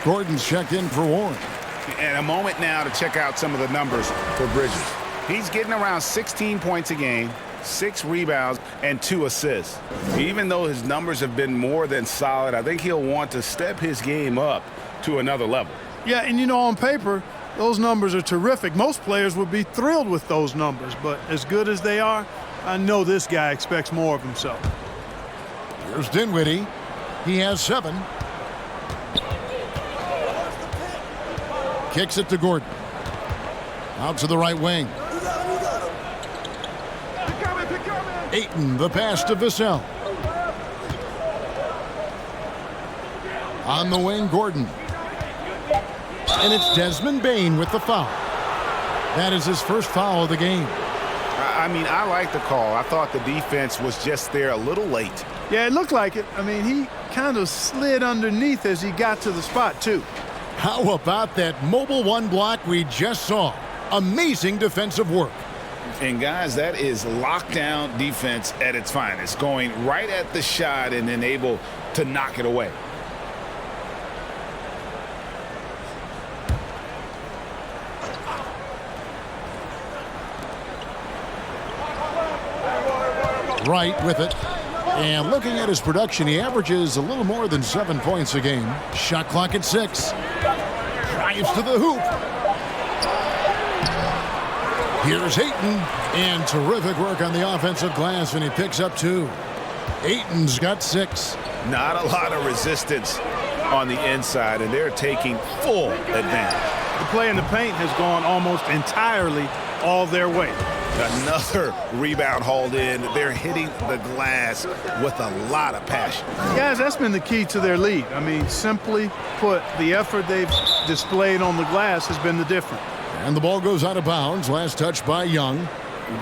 Gordon's checked in for Warren. And a moment now to check out some of the numbers for Bridges. He's getting around 16 points a game, 6 rebounds, and 2 assists. Even though his numbers have been more than solid, I think he'll want to step his game up to another level. Yeah, and you know, on paper, those numbers are terrific. Most players would be thrilled with those numbers, but as good as they are, I know this guy expects more of himself. Here's Dinwiddie. He has 7. Kicks it to Gordon. Out to the right wing. Ayton, the pass to Vassell. On the wing, Gordon. And it's Desmond Bane with the foul. That is his first foul of the game. I mean, I like the call. I thought the defense was just there a little late. Yeah, it looked like it. I mean, he kind of slid underneath as he got to the spot, too. How about that mobile 1 block we just saw? Amazing defensive work. And guys, that is lockdown defense at its finest, going right at the shot and then able to knock it away. Right with it. And looking at his production, he averages a little more than 7 points a game. Shot clock at 6. Drives to the hoop. Here's Ayton. And terrific work on the offensive glass, and he picks up 2. Ayton's got 6. Not a lot of resistance on the inside, and they're taking full advantage. The play in the paint has gone almost entirely all their way. Another rebound hauled in. They're hitting the glass with a lot of passion. Guys, that's been the key to their lead. I mean, simply put, the effort they've displayed on the glass has been the difference. And the ball goes out of bounds. Last touch by Young.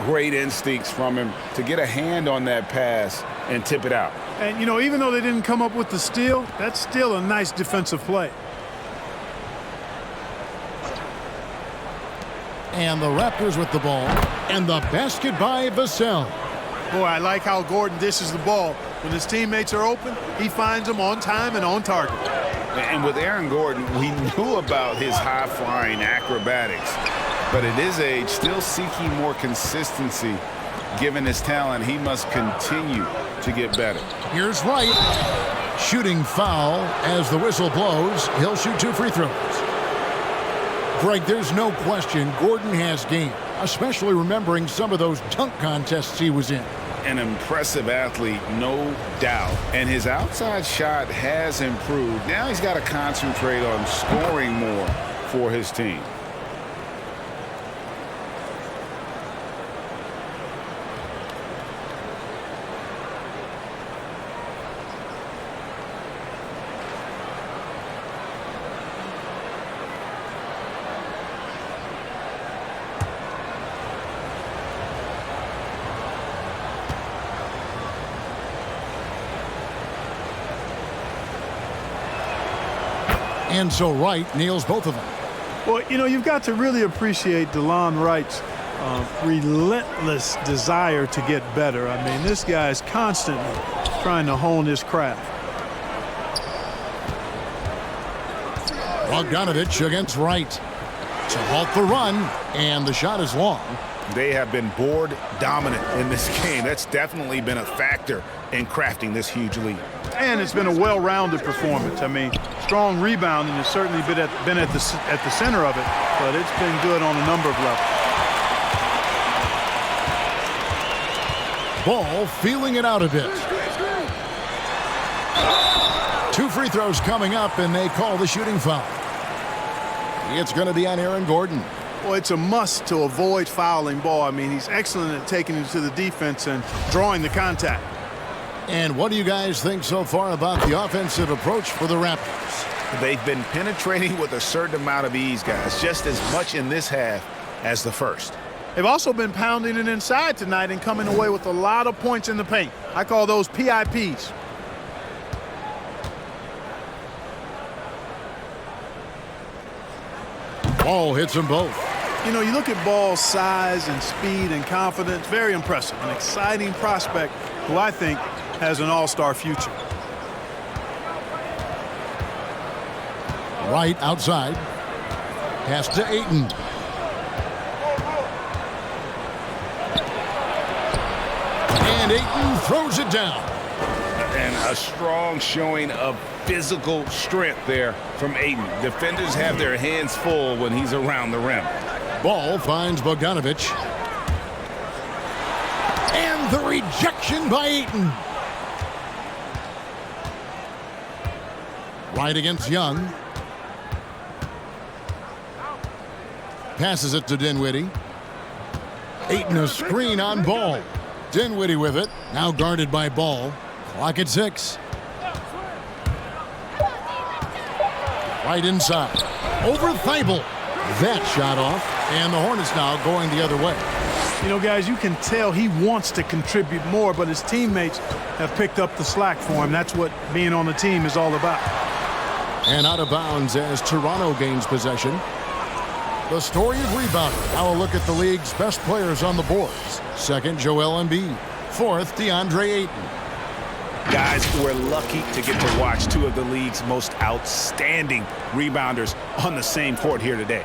Great instincts from him to get a hand on that pass and tip it out. And, you know, even though they didn't come up with the steal, that's still a nice defensive play. And the Raptors with the ball. And the basket by Vassell. Boy, I like how Gordon dishes the ball. When his teammates are open, he finds them on time and on target. And with Aaron Gordon, we knew about his high-flying acrobatics. But at his age, still seeking more consistency. Given his talent, he must continue to get better. Here's Wright. Shooting foul as the whistle blows. He'll shoot 2 free throws. Greg, there's no question Gordon has game, especially remembering some of those dunk contests he was in. An impressive athlete, no doubt. And his outside shot has improved. Now he's got to concentrate on scoring more for his team. And so Wright nails both of them. Well, you know, you've got to really appreciate DeLon Wright's relentless desire to get better. I mean, this guy is constantly trying to hone his craft. Bogdanovich against Wright to halt the run, and the shot is long. They have been board dominant in this game. That's definitely been a factor in crafting this huge lead. And it's been a well-rounded performance. I mean, strong rebounding has certainly been at the center of it, but it's been good on a number of levels. Ball feeling it out a bit. 2 free throws coming up, and they call the shooting foul. It's going to be on Aaron Gordon. Well, it's a must to avoid fouling Ball. I mean, he's excellent at taking it to the defense and drawing the contact. And what do you guys think so far about the offensive approach for the Raptors? They've been penetrating with a certain amount of ease, guys, just as much in this half as the first. They've also been pounding it inside tonight and coming away with a lot of points in the paint. I call those PIPs. Ball hits them both. You know, you look at Ball's size and speed and confidence, very impressive. An exciting prospect who I think has an all-star future. Right outside. Pass to Ayton. And Ayton throws it down. And a strong showing of physical strength there from Ayton. Defenders have their hands full when he's around the rim. Ball finds Bogdanovich. And the rejection by Ayton. Right against Young. Passes it to Dinwiddie. Ayton a screen on Ball. Dinwiddie with it. Now guarded by Ball. Clock at 6. Right inside. Over Thibault. That shot off. And the Hornets now going the other way. You know, guys, you can tell he wants to contribute more, but his teammates have picked up the slack for him. That's what being on the team is all about. And out of bounds as Toronto gains possession. The story of rebounding. Now a look at the league's best players on the boards. Second, Joel Embiid. Fourth, DeAndre Ayton. Guys, we're lucky to get to watch 2 of the league's most outstanding rebounders on the same court here today.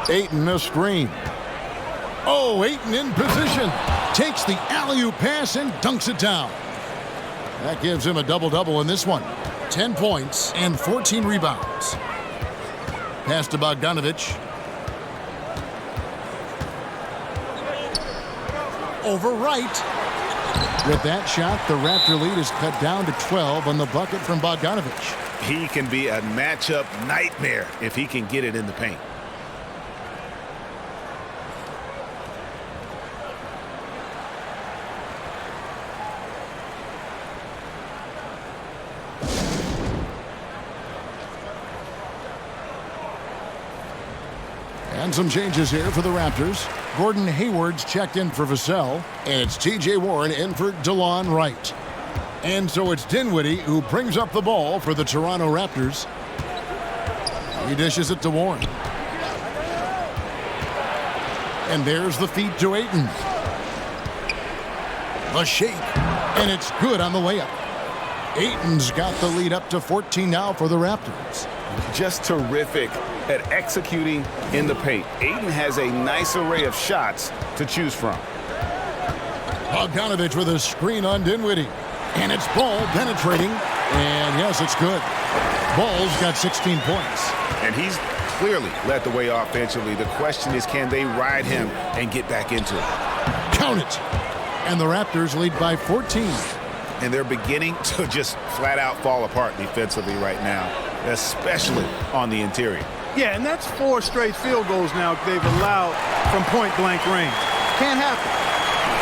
Ayton a screen. Oh, Ayton in position. Takes the alley-oop pass and dunks it down. That gives him a double-double in this one. 10 points and 14 rebounds. Pass to Bogdanovich. Over Wright. With that shot, the Raptor lead is cut down to 12 on the bucket from Bogdanovich. He can be a matchup nightmare if he can get it in the paint. And some changes here for the Raptors. Gordon Hayward's checked in for Vassell, and it's T.J. Warren in for DeLon Wright. And so it's Dinwiddie who brings up the ball for the Toronto Raptors. He dishes it to Warren. And there's the feed to Ayton. A shake, and it's good on the layup. Ayton's got the lead up to 14 now for the Raptors. Just terrific at executing in the paint. Ayton has a nice array of shots to choose from. Bogdanovich with a screen on Dinwiddie. And it's Ball penetrating. And yes, it's good. Ball's got 16 points. And he's clearly led the way offensively. The question is, can they ride him and get back into it? Count it. And the Raptors lead by 14. And they're beginning to just flat out fall apart defensively right now, especially on the interior. Yeah, and that's 4 straight field goals now they've allowed from point-blank range. Can't happen.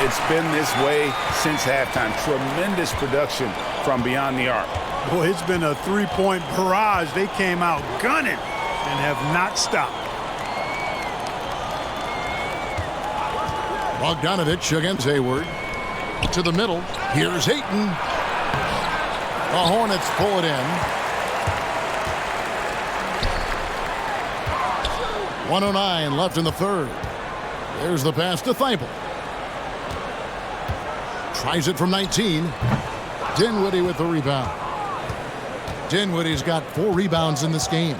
It's been this way since halftime. Tremendous production from beyond the arc. Boy, it's been a 3-point barrage. They came out gunning and have not stopped. Bogdanovich against Hayward. To the middle. Here's Ayton. The Hornets pull it in. 1:09 left in the third. There's the pass to Thibault. Tries it from 19. Dinwiddie with the rebound. Dinwiddie's got 4 rebounds in this game.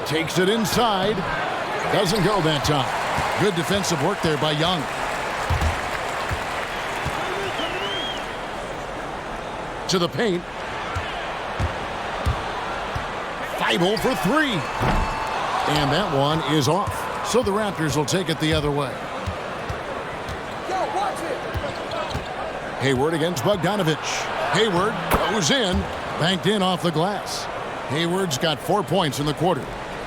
Takes it inside. Doesn't go that time. Good defensive work there by Young. To the paint. Thibault for 3. And that one is off. So the Raptors will take it the other way. Hayward against Bogdanovich. Hayward goes in. Banked in off the glass. Hayward's got 4 points in the quarter.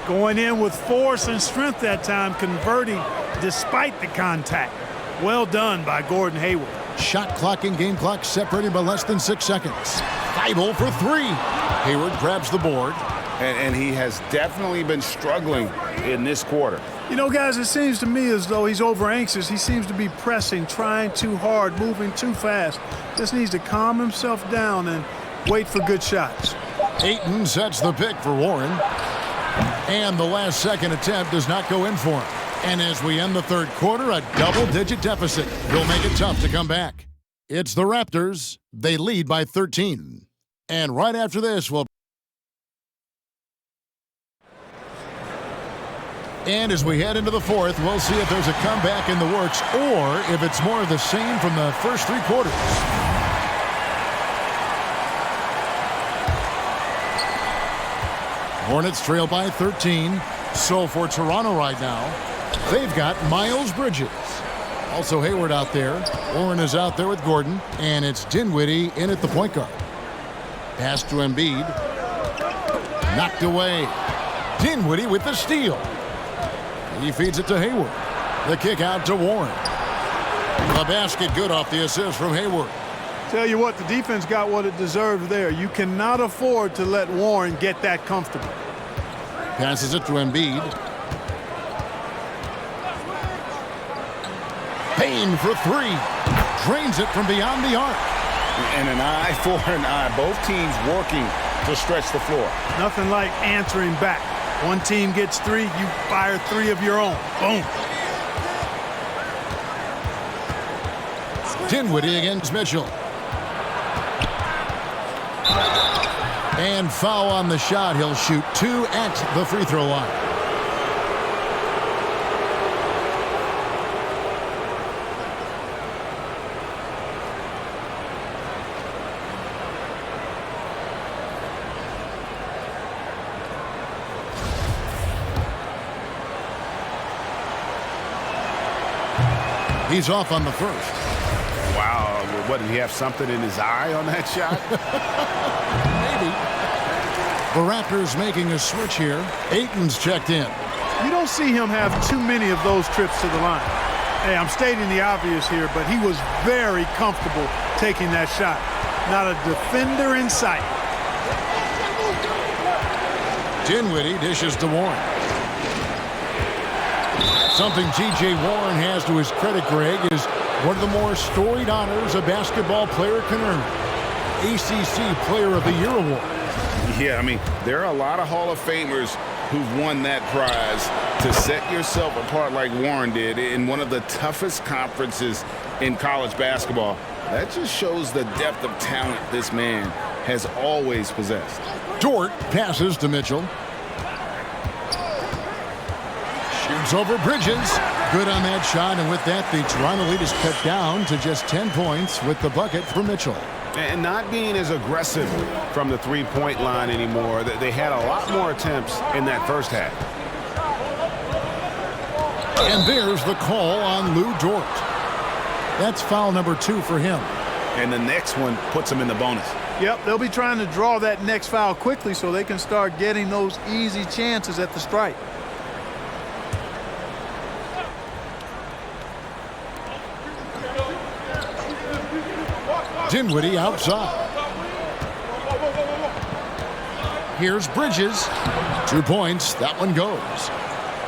Going in with force and strength that time, converting despite the contact. Well done by Gordon Hayward. Shot clock and game clock separated by less than 6 seconds. Thibault for 3. Hayward grabs the board. And he has definitely been struggling in this quarter. You know, guys, it seems to me as though he's over anxious. He seems to be pressing, trying too hard, moving too fast. Just needs to calm himself down and wait for good shots. Ayton sets the pick for Warren. And the last second attempt does not go in for him. And as we end the third quarter, a double-digit deficit will make it tough to come back. It's the Raptors. They lead by 13. And right after this, we'll... And as we head into the fourth, we'll see if there's a comeback in the works or if it's more of the same from the first 3 quarters. Hornets trail by 13. So for Toronto right now, they've got Miles Bridges. Also Hayward out there. Warren is out there with Gordon. And it's Dinwiddie in at the point guard. Pass to Embiid. Knocked away. Dinwiddie with the steal. He feeds it to Hayward. The kick out to Warren. The basket good off the assist from Hayward. Tell you what, the defense got what it deserved there. You cannot afford to let Warren get that comfortable. Passes it to Embiid. Payne for 3. Drains it from beyond the arc. And an eye for an eye. Both teams working to stretch the floor. Nothing like answering back. One team gets 3, you fire 3 of your own. Boom. Dinwiddie against Mitchell. And foul on the shot. He'll shoot 2 at the free throw line. He's off on the first. Wow, what, did he have something in his eye on that shot? Maybe. The Raptors making a switch here. Ayton's checked in. You don't see him have too many of those trips to the line. Hey, I'm stating the obvious here, but he was very comfortable taking that shot. Not a defender in sight. Dinwiddie dishes to Warren. Something T.J. Warren has to his credit, Greg, is one of the more storied honors a basketball player can earn. ACC Player of the Year award. Yeah, I mean, there are a lot of Hall of Famers who've won that prize. To set yourself apart like Warren did in one of the toughest conferences in college basketball, that just shows the depth of talent this man has always possessed. Dort passes to Mitchell. Shoots over Bridges. Good on that shot, and with that, the Toronto lead is cut down to just 10 points with the bucket for Mitchell. And not being as aggressive from the three-point line anymore. They had a lot more attempts in that first half. And there's the call on Lou Dort. That's foul number 2 for him. And the next one puts him in the bonus. Yep, they'll be trying to draw that next foul quickly so they can start getting those easy chances at the stripe. Dinwiddie outside. Here's Bridges. 2 points. That one goes.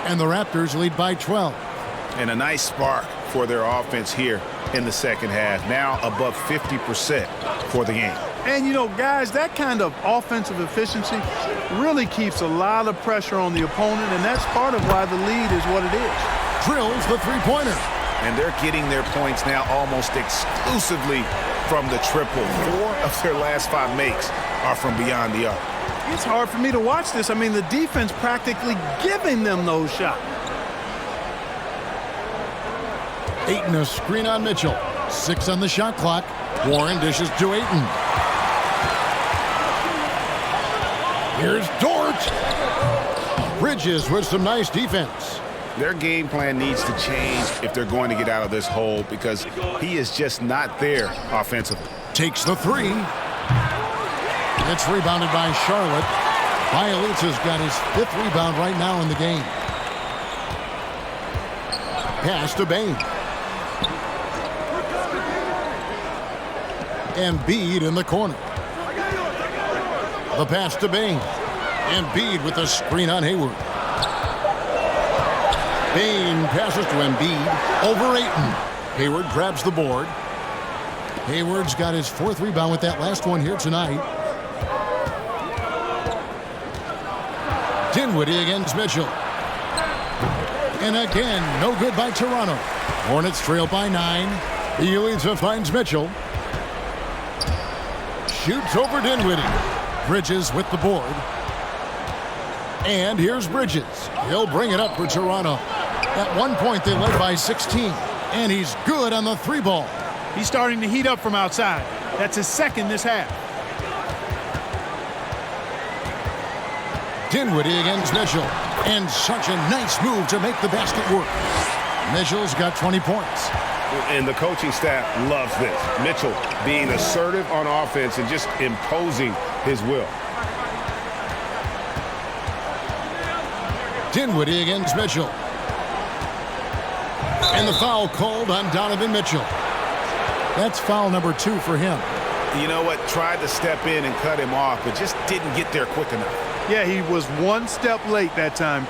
And the Raptors lead by 12. And a nice spark for their offense here in the second half. Now above 50% for the game. And, you know, guys, that kind of offensive efficiency really keeps a lot of pressure on the opponent, and that's part of why the lead is what it is. drills the three-pointer. And they're getting their points now almost exclusively from the triple. 4 of their last 5 makes are from beyond the arc. It's hard for me to watch this. I mean, the defense practically giving them those shots. Ayton a screen on Mitchell. 6 on the shot clock. Warren dishes to Ayton. Here's Dort. Bridges with some nice defense. Their game plan needs to change if they're going to get out of this hole because he is just not there offensively. Takes the 3. It's rebounded by Charlotte. Bielitsa's got his 5th rebound right now in the game. Pass to Bain. Embiid in the corner. The pass to Bain. Embiid with a screen on Hayward. Bain passes to Embiid over Ayton. Hayward grabs the board. Hayward's got his 4th rebound with that last one here tonight. Dinwiddie against Mitchell. And again, no good by Toronto. Hornets trail by 9. Bielitsa finds Mitchell. Shoots over Dinwiddie. Bridges with the board. And here's Bridges. He'll bring it up for Toronto. At one point, they led by 16. And he's good on the 3 ball. He's starting to heat up from outside. That's his 2nd this half. Dinwiddie against Mitchell. And such a nice move to make the basket work. Mitchell's got 20 points. And the coaching staff loves this. Mitchell being assertive on offense and just imposing his will. Dinwiddie against Mitchell. And the foul called on Donovan Mitchell. That's foul number 2 for him. You know what? Tried to step in and cut him off, but just didn't get there quick enough. Yeah, he was 1 step late that time.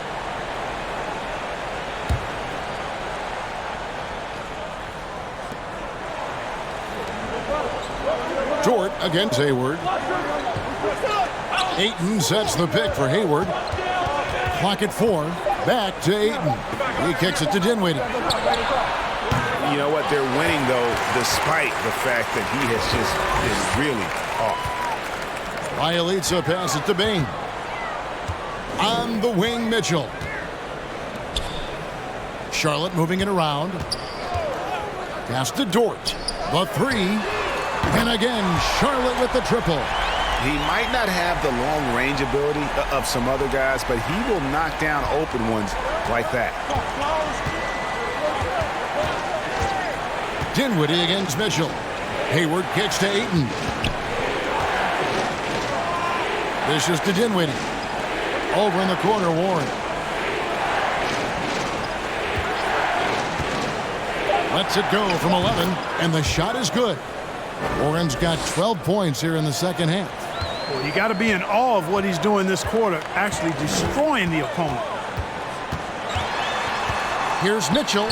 Dort against Hayward. Ayton sets the pick for Hayward. Clock at 4. Back to Ayton. He kicks it to Dinwiddie. You know what? They're winning, though, despite the fact that he has just been really off. Bielitsa passes to Bain. On the wing, Mitchell. Charlotte moving it around. Pass to Dort. The 3. And again, Charlotte with the triple. He might not have the long-range ability of some other guys, but he will knock down open ones like that. Dinwiddie against Mitchell. Hayward kicks to Ayton. This is to Dinwiddie. Over in the corner, Warren. Lets it go from 11, and the shot is good. Warren's got 12 points here in the second half. Well, you got to be in awe of what he's doing this quarter, actually destroying the opponent. Here's Mitchell.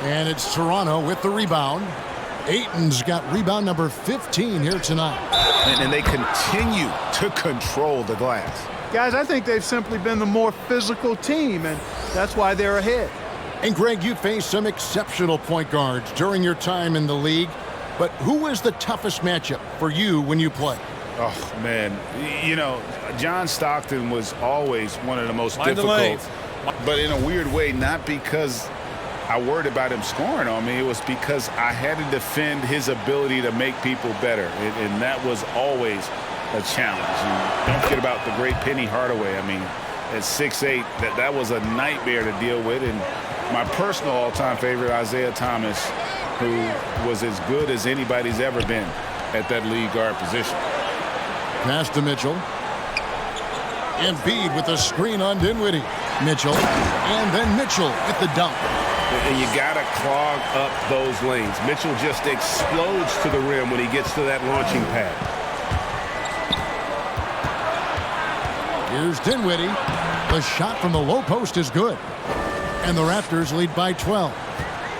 And it's Toronto with the rebound. Ayton's got rebound number 15 here tonight. And they continue to control the glass. Guys, I think they've simply been the more physical team, and that's why they're ahead. And Greg, you faced some exceptional point guards during your time in the league. But who was the toughest matchup for you when you played? Oh, man. You know, John Stockton was always one of the most difficult. But in a weird way, not because I worried about him scoring on me. It was because I had to defend his ability to make people better. And that was always a challenge. And don't forget about the great Penny Hardaway. I mean, at 6'8", that was a nightmare to deal with. And my personal all-time favorite, Isaiah Thomas, who was as good as anybody's ever been at that lead guard position. Pass to Mitchell. Embiid with a screen on Dinwiddie. Mitchell, and then Mitchell with the dunk. And you got to clog up those lanes. Mitchell just explodes to the rim when he gets to that launching pad. Here's Dinwiddie. The shot from the low post is good. And the Raptors lead by 12.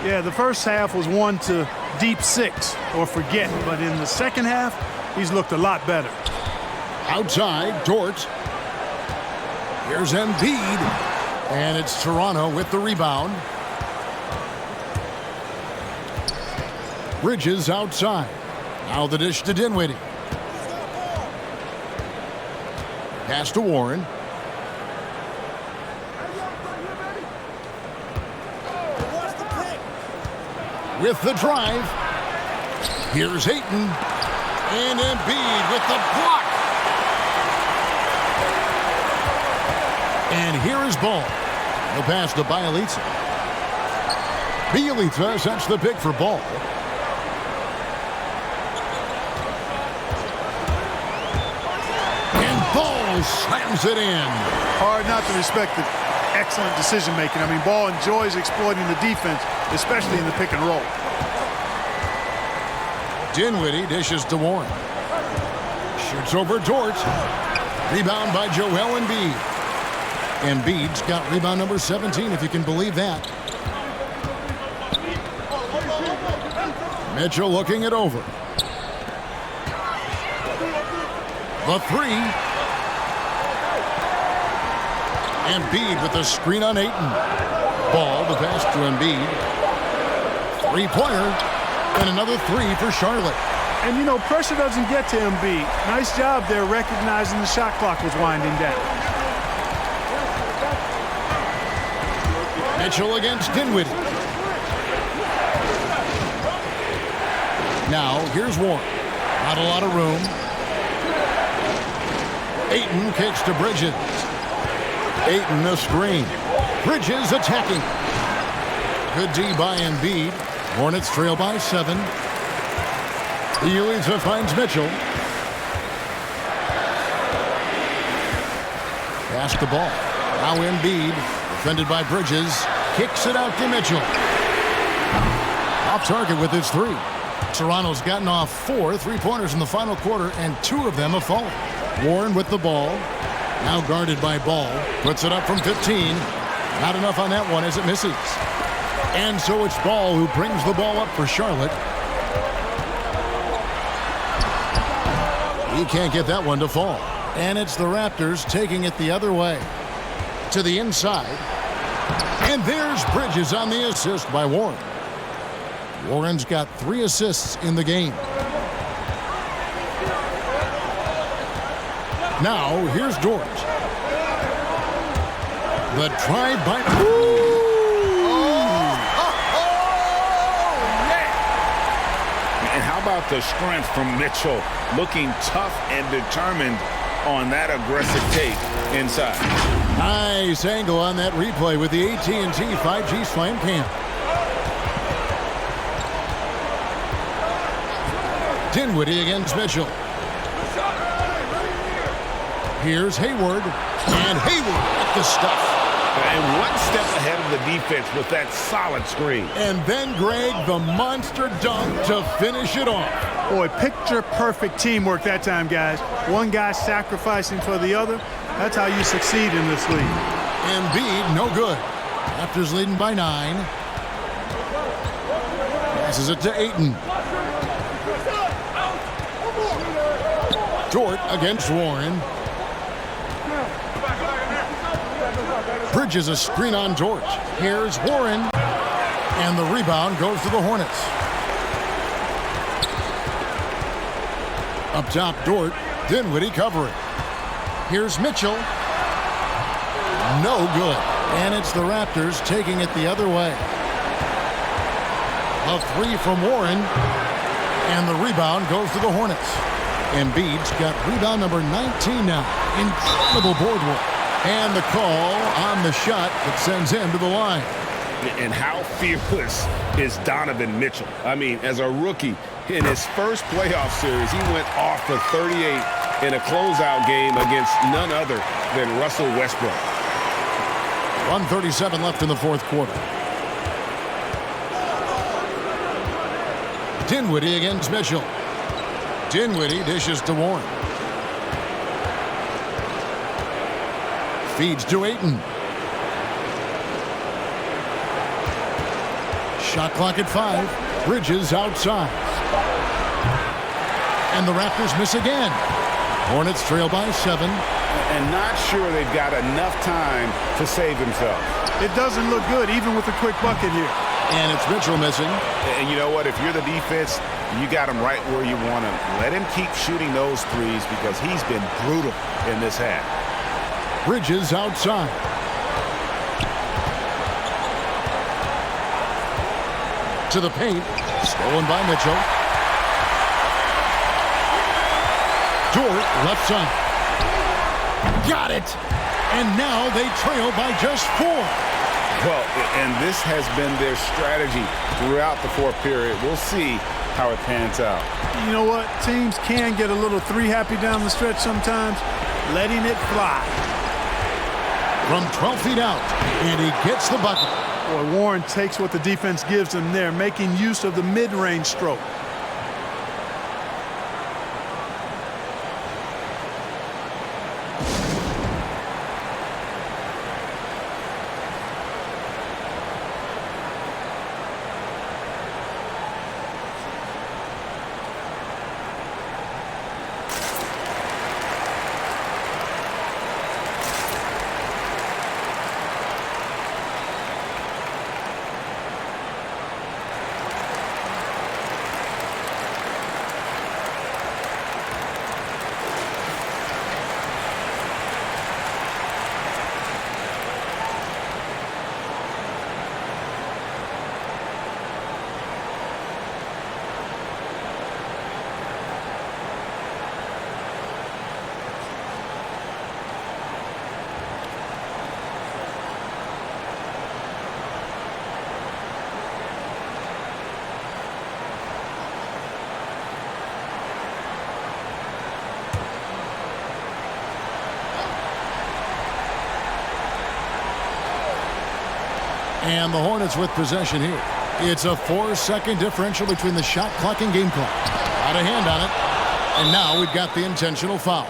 Yeah, the first half was 1 to deep 6 or forget. But in the second half, he's looked a lot better. Outside, Dort. Here's Embiid. And it's Toronto with the rebound. Bridges outside. Now the dish to Dinwiddie. Pass to Warren. With the drive. Here's Ayton. And Embiid with the block. And here is Ball. The pass to Bielitsa. Bielitsa sets the pick for Ball. And Ball slams it in. Hard not to respect the excellent decision-making. I mean, Ball enjoys exploiting the defense, especially in the pick and roll. Dinwiddie dishes to Warren. Shoots over Dort. Rebound by Joel Embiid. Embiid's got rebound number 17, if you can believe that. Mitchell looking it over. The three. Embiid with the screen on Ayton. Ball, the pass to Embiid. Three-pointer. And another three for Charlotte. And, you know, pressure doesn't get to Embiid. Nice job there recognizing the shot clock was winding down. Mitchell against Dinwiddie. Now, here's Warren. Not a lot of room. Ayton kicks to Bridges. Ayton a screen. Bridges attacking. Good D by Embiid. Hornets trail by 7. Bielitsa finds Mitchell. Pass the ball. Now Embiid, defended by Bridges, kicks it out to Mitchell. Off target with his three. Toronto's gotten off 4 three-pointers in the final quarter, and 2 of them have fallen. Warren with the ball. Now guarded by Ball. Puts it up from 15. Not enough on that one as it misses. And so it's Ball who brings the ball up for Charlotte. He can't get that one to fall. And it's the Raptors taking it the other way. To the inside. And there's Bridges on the assist by Warren. Warren's got 3 assists in the game. Now, here's Dort. The drive by... And how about the strength from Mitchell? Looking tough and determined on that aggressive take inside. Nice angle on that replay with the AT&T 5G Slam Cam. Dinwiddie against Mitchell. Here's Hayward. And Hayward at the stuff. And one step ahead of the defense with that solid screen. And then, Greg, the monster dunk to finish it off. Boy, picture-perfect teamwork that time, guys. One guy sacrificing for the other. That's how you succeed in this league. Embiid, no good. Raptors leading by 9. Passes it to Ayton. Dort against Warren. Bridges a screen on Dort. Here's Warren. And the rebound goes to the Hornets. Up top, Dort. Dinwiddie covering. Here's Mitchell. No good. And it's the Raptors taking it the other way. A 3 from Warren. And the rebound goes to the Hornets. Embiid's got rebound number 19 now. Incredible board work. And the call on the shot that sends him to the line. And how fearless is Donovan Mitchell? I mean, as a rookie, in his first playoff series, he went off for 38 in a closeout game against none other than Russell Westbrook. 1:37 left in the fourth quarter. Dinwiddie against Mitchell. Dinwiddie dishes to Warren. Feeds to Ayton. Shot clock at 5. Bridges outside. And the Raptors miss again. Hornets trail by 7. and not sure they've got enough time to save themselves. It doesn't look good, even with a quick bucket here. And it's Mitchell missing. And you know what? If you're the defense, you got him right where you want him. Let him keep shooting those threes because he's been brutal in this half. Bridges outside. To the paint. Stolen by Mitchell. Dort left side. Got it. And now they trail by just 4. Well, and this has been their strategy throughout the fourth period. We'll see how it pans out. You know what? Teams can get a little three-happy down the stretch sometimes, letting it fly. From 12 feet out, and he gets the bucket. Boy, Warren takes what the defense gives him there, making use of the mid-range stroke. And the Hornets with possession here. It's a 4-second differential between the shot clock and game clock. Out of hand on it. And now we've got the intentional foul.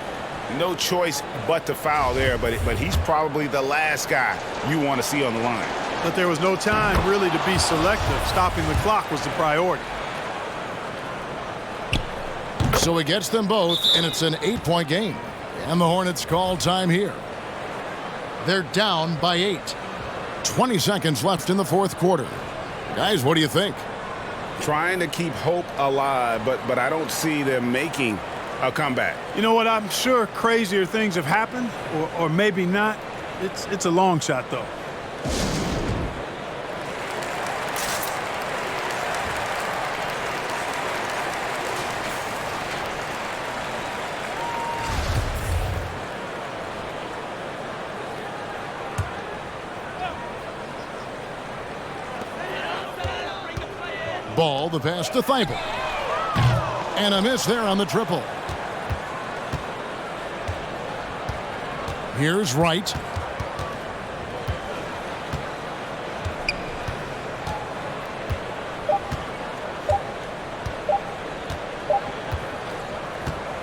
No choice but to foul there, but he's probably the last guy you want to see on the line. But there was no time really to be selective. Stopping the clock was the priority. So he gets them both, and it's an 8-point game. And the Hornets call time here. They're down by 8. 20 seconds left in the fourth quarter. Guys, what do you think? Trying to keep hope alive, but I don't see them making a comeback. You know what? I'm sure crazier things have happened, or maybe not. It's a long shot, though. Ball, the pass to Thibault. And a miss there on the triple. Here's Wright.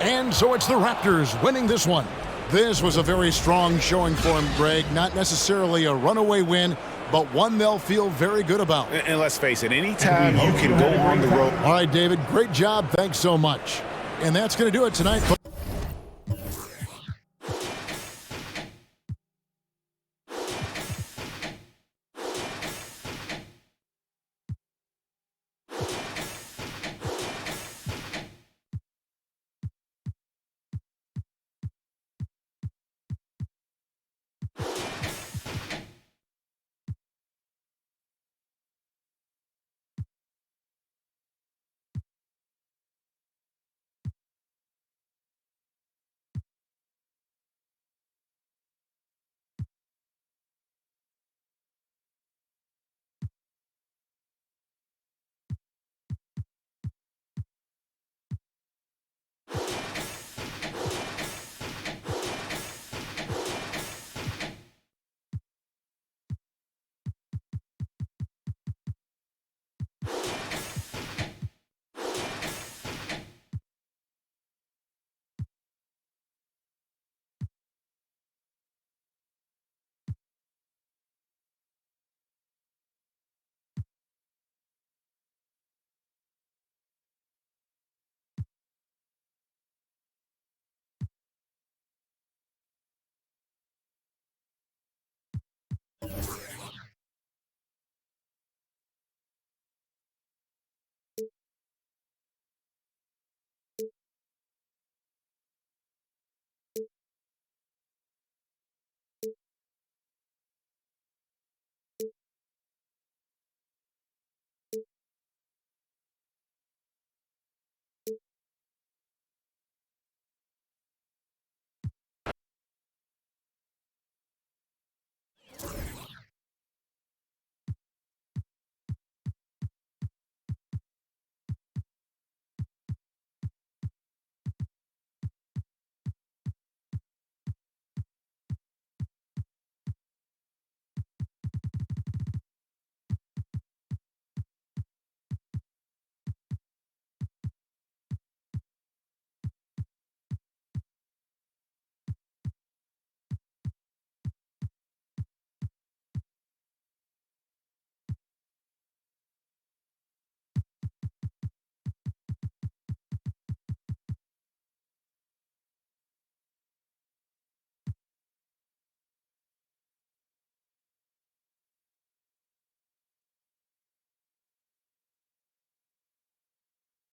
And so it's the Raptors winning this one. This was a very strong showing for him, Greg. Not necessarily a runaway win, but one they'll feel very good about. And let's face it, anytime you can go on the road. All right, David, great job. Thanks so much. And that's going to do it tonight.